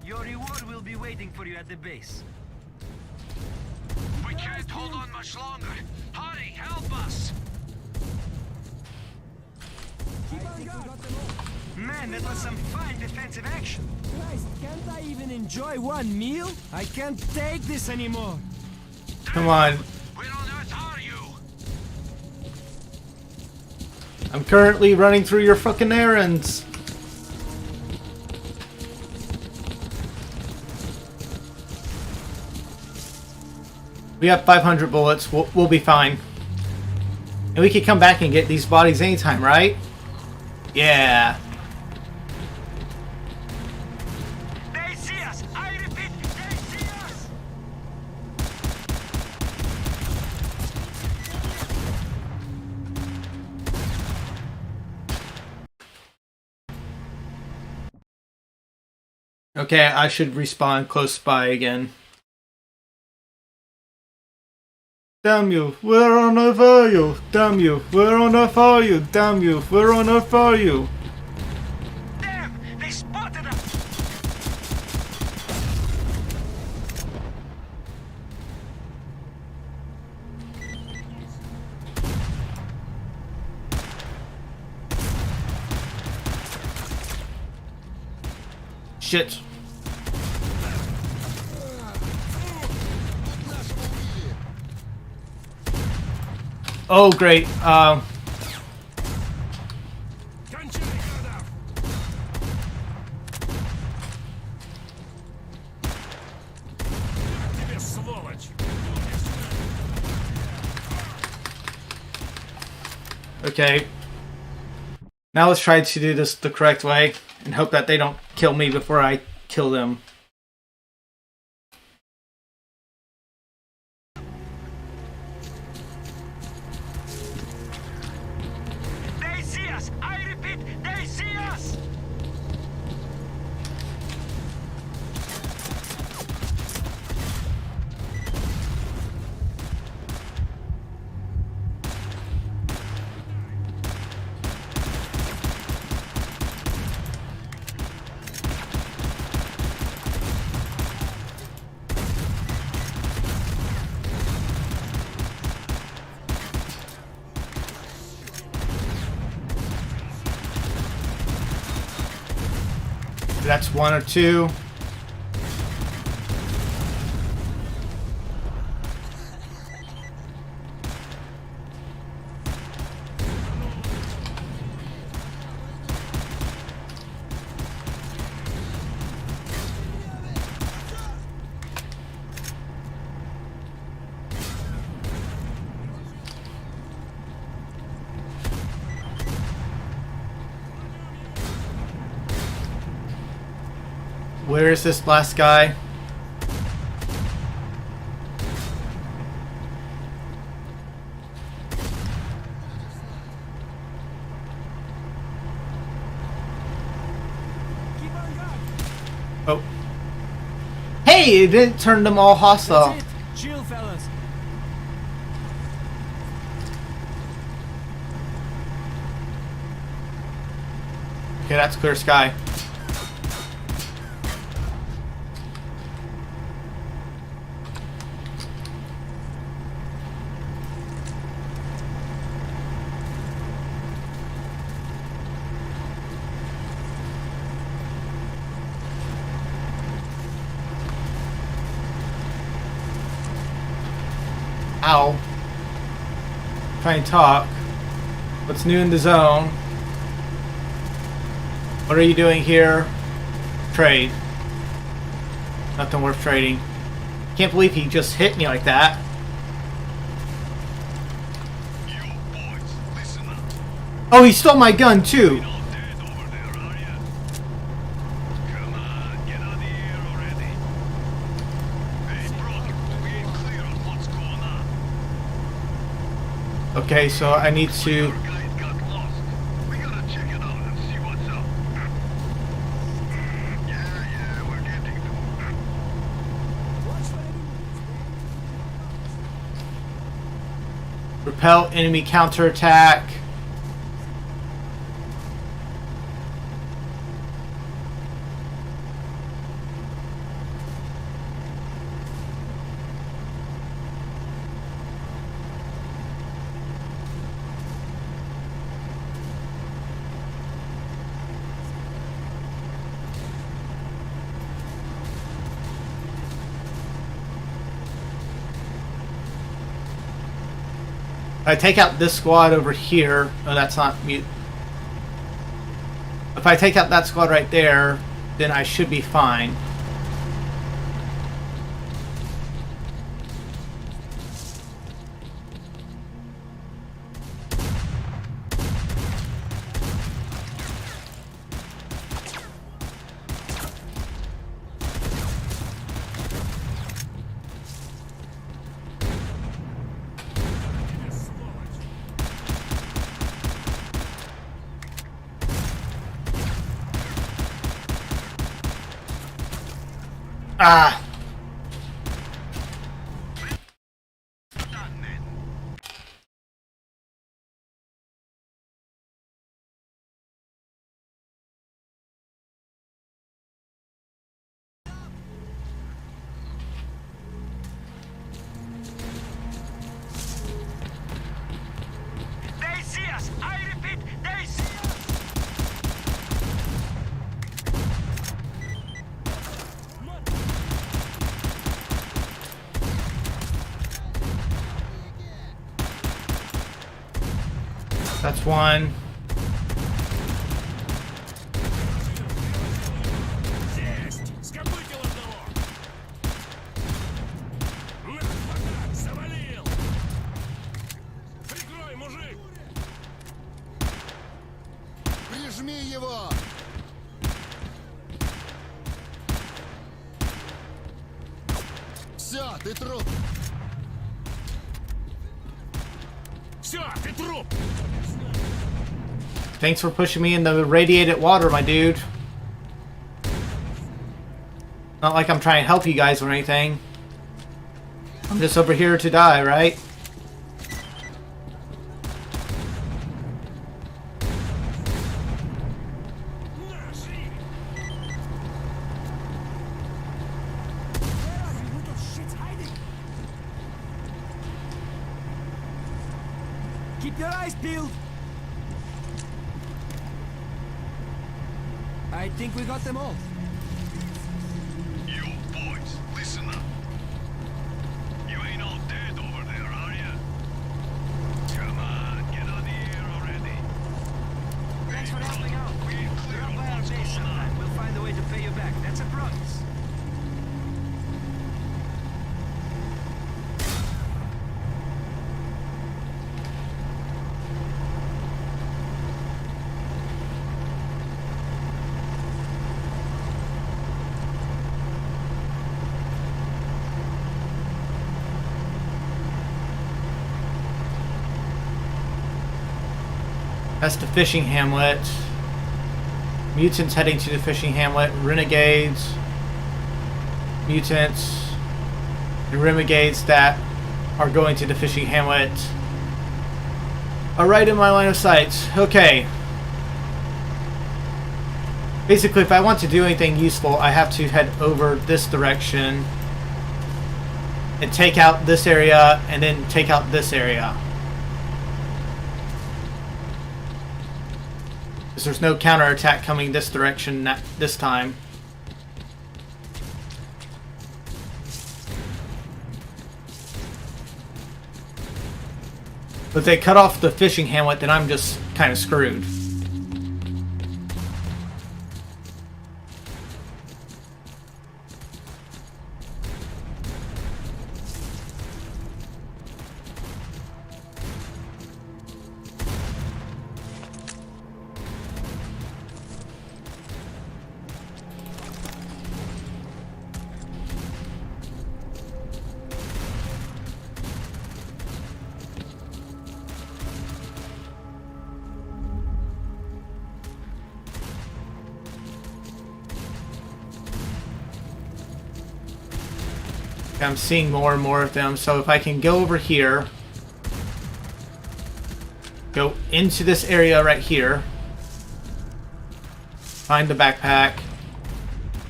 Your reward will be waiting for you at the base. We can't hold on much longer. Hurry, help us! Man, that was some fine defensive action. Christ, can't I even enjoy one meal? I can't take this anymore. Come on. Where on earth are you? I'm currently running through your fucking errands. We have 500 bullets. We'll be fine. And we can come back and get these bodies anytime, right? Yeah. They see us! I repeat, they see us! Okay, I should respawn close by again. Damn you, where on earth are you? Damn you, where on earth are you? Damn you, where on earth are you? Damn! They spotted us! Shit. Oh, great. Okay. Now let's try to do this the correct way and hope that they don't kill me before I kill them. They see us! I repeat, they see us! That's one or two. Where is this last guy? Oh. Hey, it didn't turn them all hostile. That's it. Chill, fellas. Okay, that's clear sky. Ow. Try and talk. What's new in the zone? What are you doing here? Trade. Nothing worth trading. Can't believe he just hit me like that. Oh, he stole my gun too. Okay, so I need to... repel enemy counterattack. If I take out this squad over here, oh, that's not mute. If I take out that squad right there, then I should be fine. Ah! They see us! I repeat, they see us! That's one. Прижми его! Все, ты труп! Все, ты труп! Thanks for pushing me in the radiated water, my dude. Not like I'm trying to help you guys or anything. I'm just over here to die, right? Keep your eyes peeled. I think we got them all. You boys, listen up. You ain't all dead over there, are you? Come on, get on the air already. Thanks for helping out. Drop by our base sometime. We'll find a way to pay you back. That's a promise. That's the fishing hamlet. Mutants heading to the fishing hamlet. Renegades. Mutants. And renegades that are going to the fishing hamlet are right in my line of sight. Okay. Basically, if I want to do anything useful, I have to head over this direction and take out this area and then take out this area. Because there's no counterattack coming this direction this time. But if they cut off the fishing hamlet, then I'm just kind of screwed. I'm seeing more and more of them, so if I can go over here, go into this area right here, find the backpack,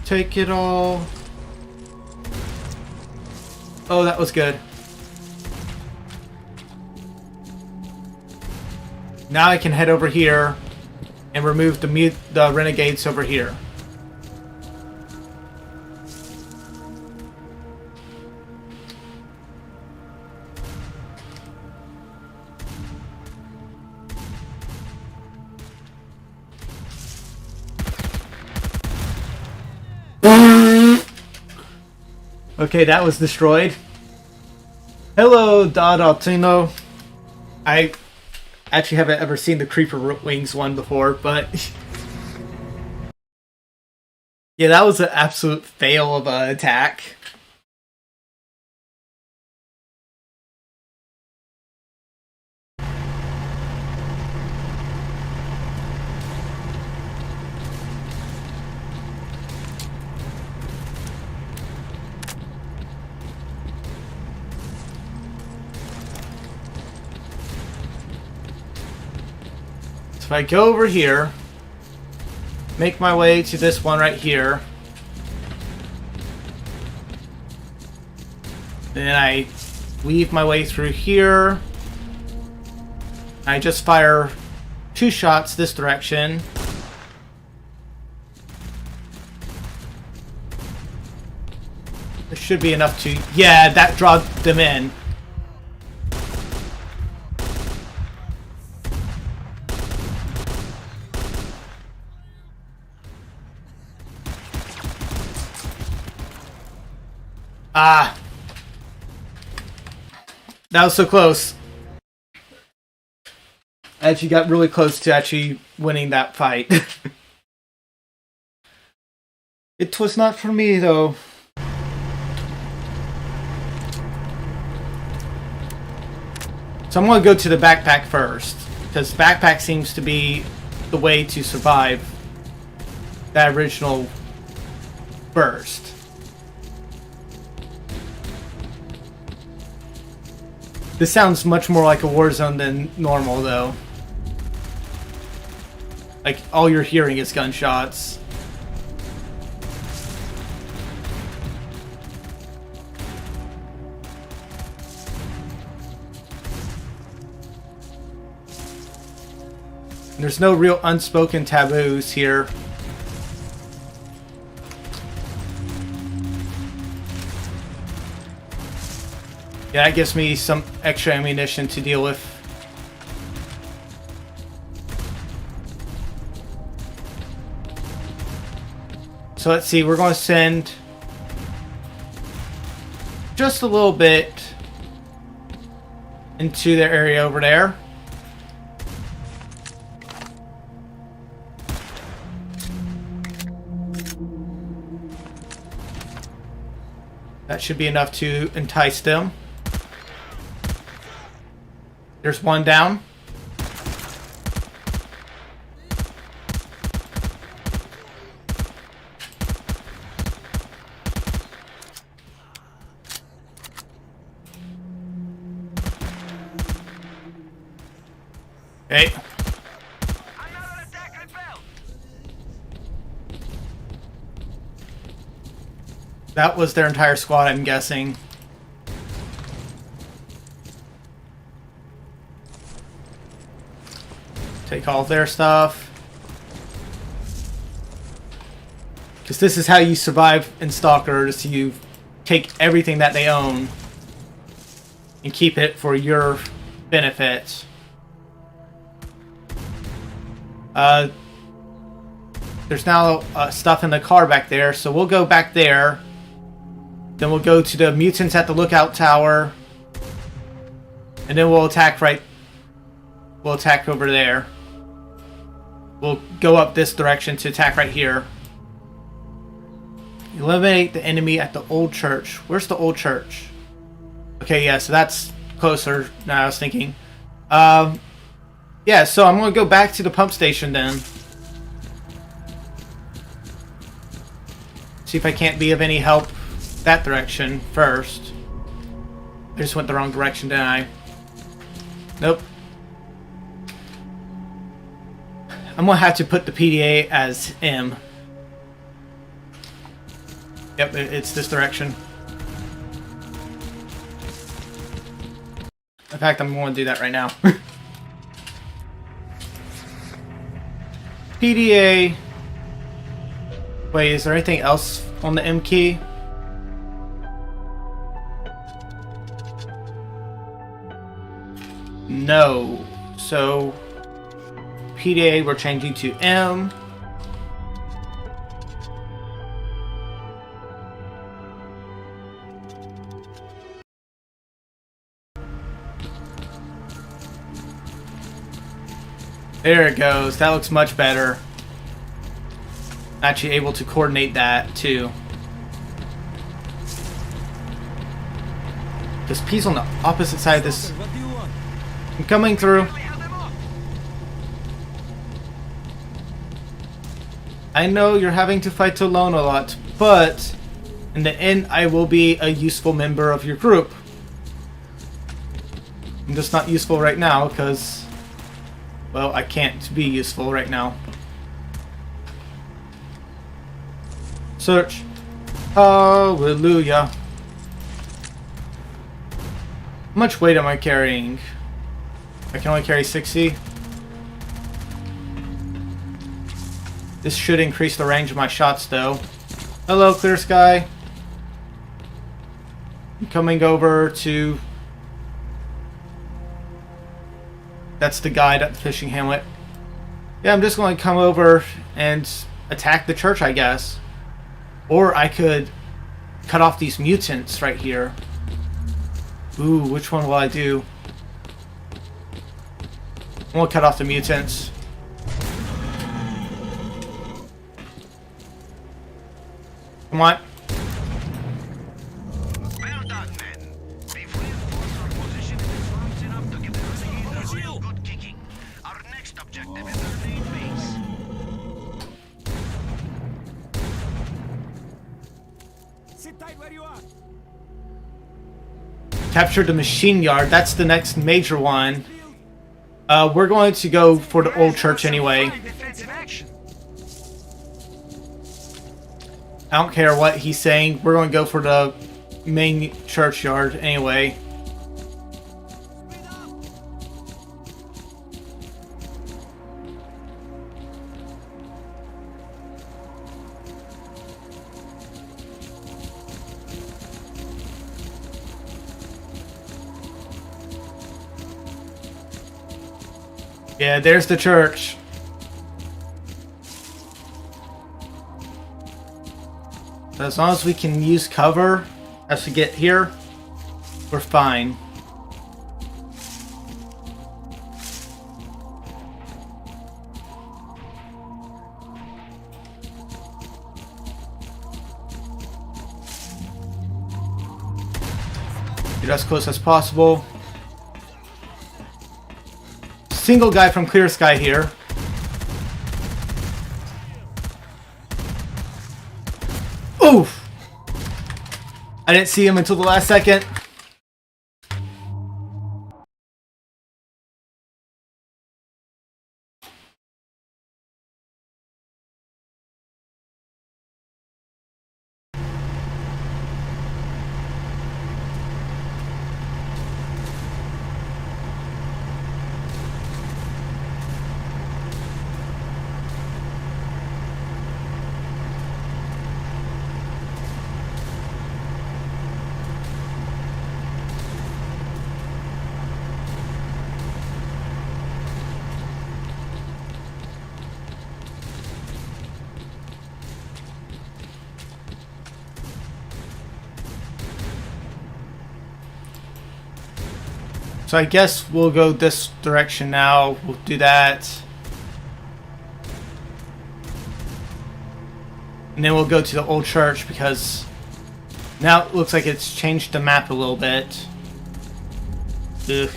take it all. Oh, that was good. Now I can head over here and remove the renegades over here. Okay, that was destroyed. Hello, Dodotino. I actually haven't ever seen the Creeper Wings one before, but yeah, that was an absolute fail of an attack. If I go over here, make my way to this one right here, then I weave my way through here, I just fire 2 shots this direction. There should be enough to... Yeah, that dropped them in. Ah! That was so close. I actually got really close to actually winning that fight. It was not for me, though. So I'm going to go to the backpack first, because backpack seems to be the way to survive that original burst. This sounds much more like a war zone than normal, though. Like, all you're hearing is gunshots. There's no real unspoken taboos here. Yeah, that gives me some extra ammunition to deal with. So let's see, we're going to send just a little bit into their area over there. That should be enough to entice them. There's one down. Okay. That was their entire squad, I'm guessing. Take all of their stuff. Because this is how you survive in Stalker, is you take everything that they own and keep it for your benefit. There's now stuff in the car back there, so we'll go back there. Then we'll go to the mutants at the lookout tower. And then we'll attack We'll attack over there. We'll go up this direction to attack right here. Eliminate the enemy at the old church. Where's the old church? Okay, yeah, so that's closer than I was thinking. Yeah, so I'm going to go back to the pump station then. See if I can't be of any help that direction first. I just went the wrong direction, didn't I? Nope. I'm gonna have to put the PDA as M. Yep, it's this direction. In fact, I'm going to do that right now. PDA. Wait, is there anything else on the M key? No. So PDA we're changing to M. There it goes. That looks much better. Actually able to coordinate that too. This piece on the opposite side of this. I'm coming through. I know you're having to fight alone a lot, but in the end I will be a useful member of your group. I'm just not useful right now because, well, I can't be useful right now. Search. Hallelujah. How much weight am I carrying? I can only carry 60. This should increase the range of my shots, though. Hello, clear sky. I'm coming over to... That's the guide at the fishing hamlet. Yeah, I'm just going to come over and attack the church, I guess. Or I could cut off these mutants right here. Ooh, which one will I do? I want to cut off the mutants. Come on. Well done, men. We've reinforced our position in the swamps enough to give the renegades a real good kicking. Our next objective is our main base. Sit tight where you are. Captured the machine yard. That's the next major one. We're going to go for the old church anyway. Defensive action. I don't care what he's saying. We're going to go for the main churchyard anyway. Yeah, there's the church. As long as we can use cover as we get here, we're fine. Get as close as possible. Single guy from Clear Sky here. Oof! I didn't see him until the last second. So I guess we'll go this direction now. We'll do that. And then we'll go to the old church because now it looks like it's changed the map a little bit. Ugh.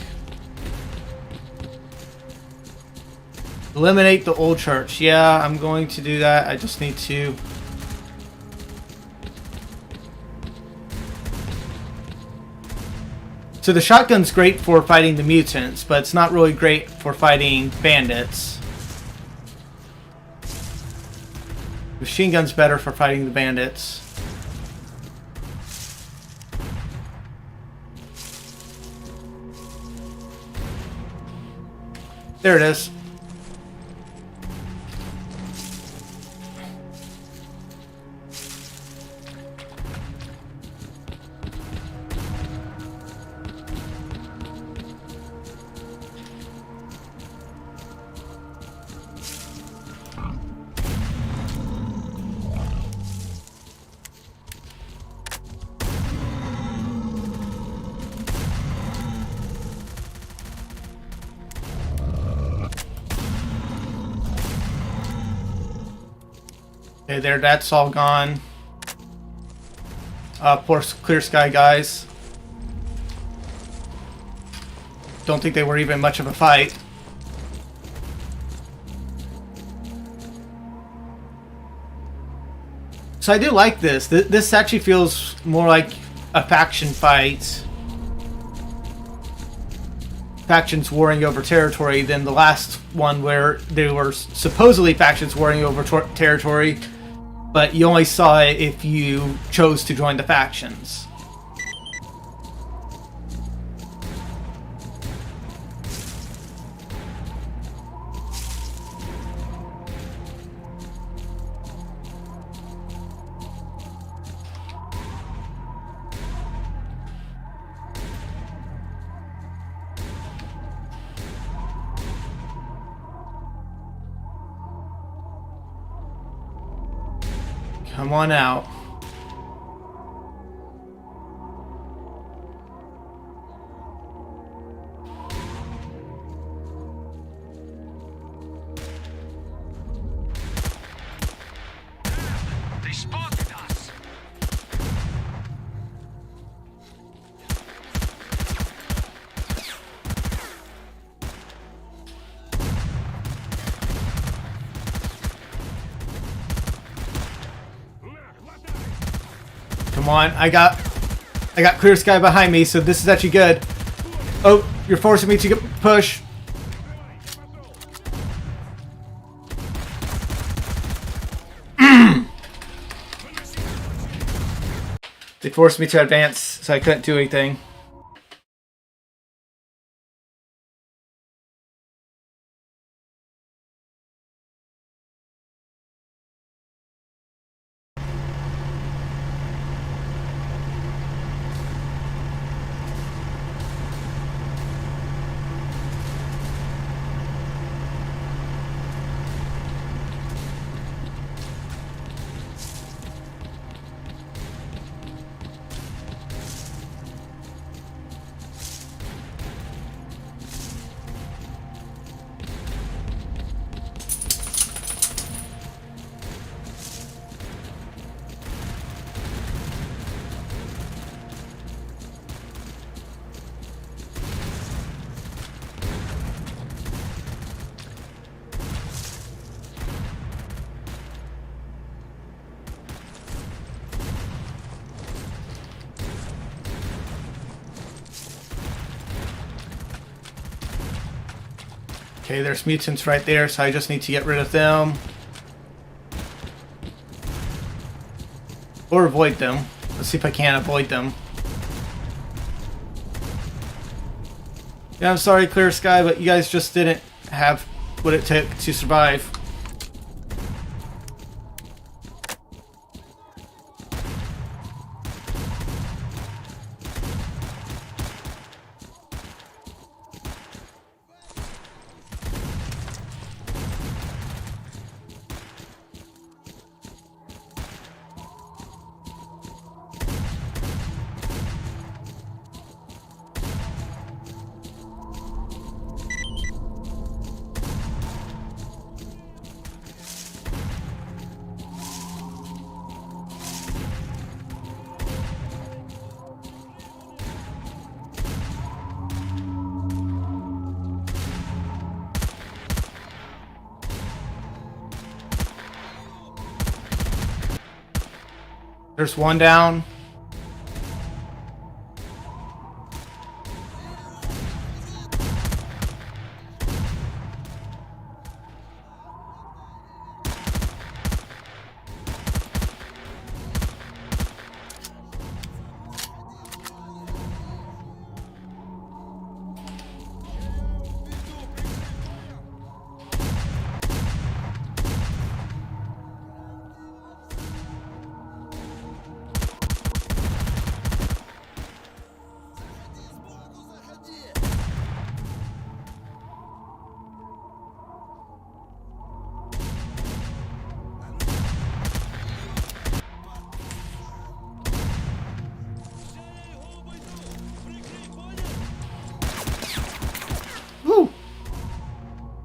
Eliminate the old church. Yeah, I'm going to do that. I just need to... So the shotgun's great for fighting the mutants, but it's not really great for fighting bandits. Machine gun's better for fighting the bandits. There it is. Okay, there, that's all gone. Poor Clear Sky guys. Don't think they were even much of a fight. So I do like this. This actually feels more like a faction fight. Factions warring over territory than the last one where they were supposedly factions warring over territory, but you only saw it if you chose to join the factions. Come on out. on, I got clear sky behind me, so this is actually good. Oh, you're forcing me to push. They forced me to advance, so I couldn't do anything. Okay, there's mutants right there, so I just need to get rid of them. Or avoid them. Let's see if I can avoid them. Yeah, I'm sorry, Clear Sky, but you guys just didn't have what it took to survive. There's one down.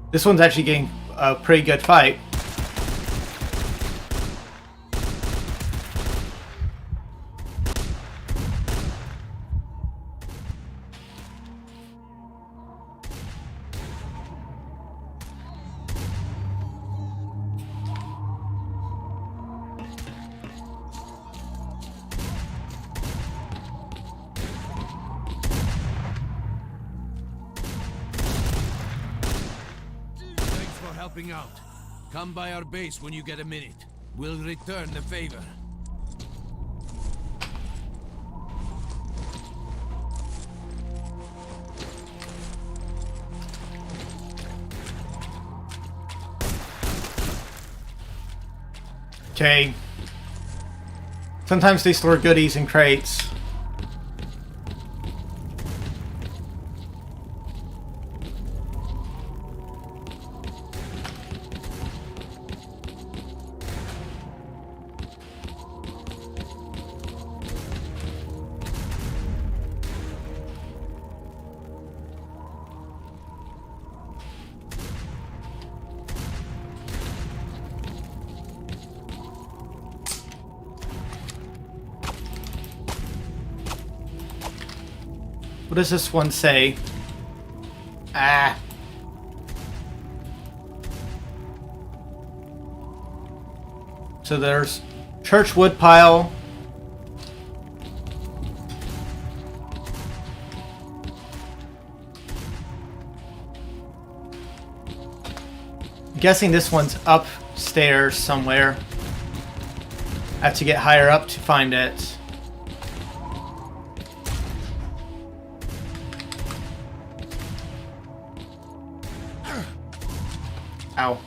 This one's actually getting a pretty good fight. Helping out. Come by our base when you get a minute. We'll return the favor. Okay. Sometimes they store goodies in crates. What does this one say? Ah. So there's church woodpile, I'm guessing this one's upstairs somewhere. I have to get higher up to find it. Ow.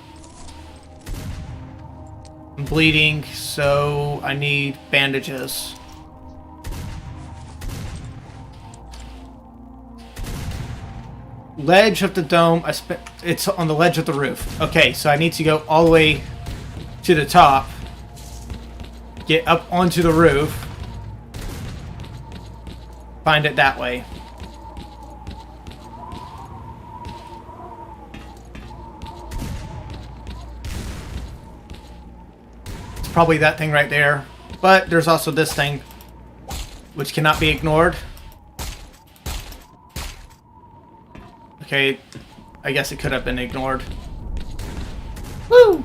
I'm bleeding, so I need bandages. Ledge of the dome. It's on the ledge of the roof. Okay, so I need to go all the way to the top. Get up onto the roof. Find it that way. It's probably that thing right there. But there's also this thing, which cannot be ignored. Okay, I guess it could have been ignored. Woo!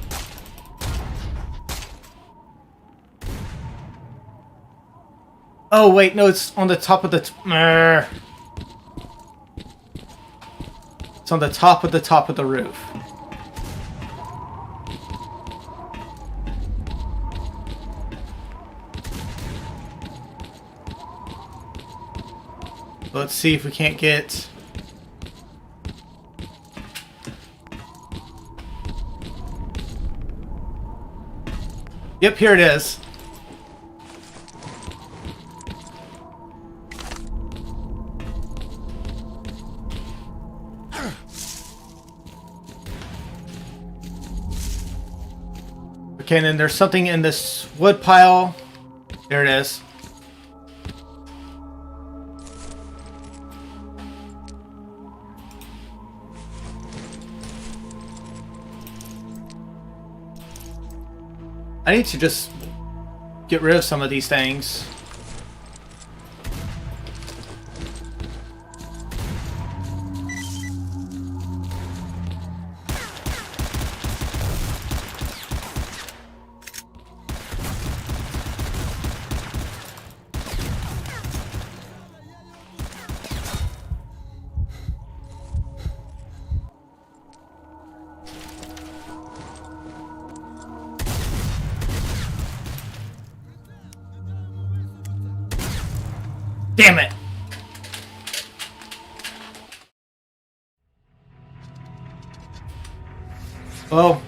Oh wait, no, it's on the top of the... It's on the top of the roof. Let's see if we can't get... Yep, here it is. Okay, and then there's something in this wood pile. There it is. I need to just get rid of some of these things. Damn it! Well,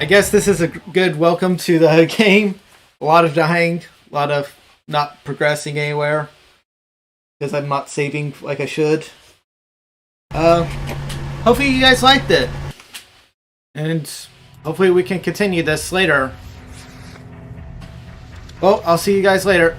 I guess this is a good welcome to the game. A lot of dying, a lot of not progressing anywhere because I'm not saving like I should. Hopefully you guys liked it, and hopefully we can continue this later. Well, I'll see you guys later.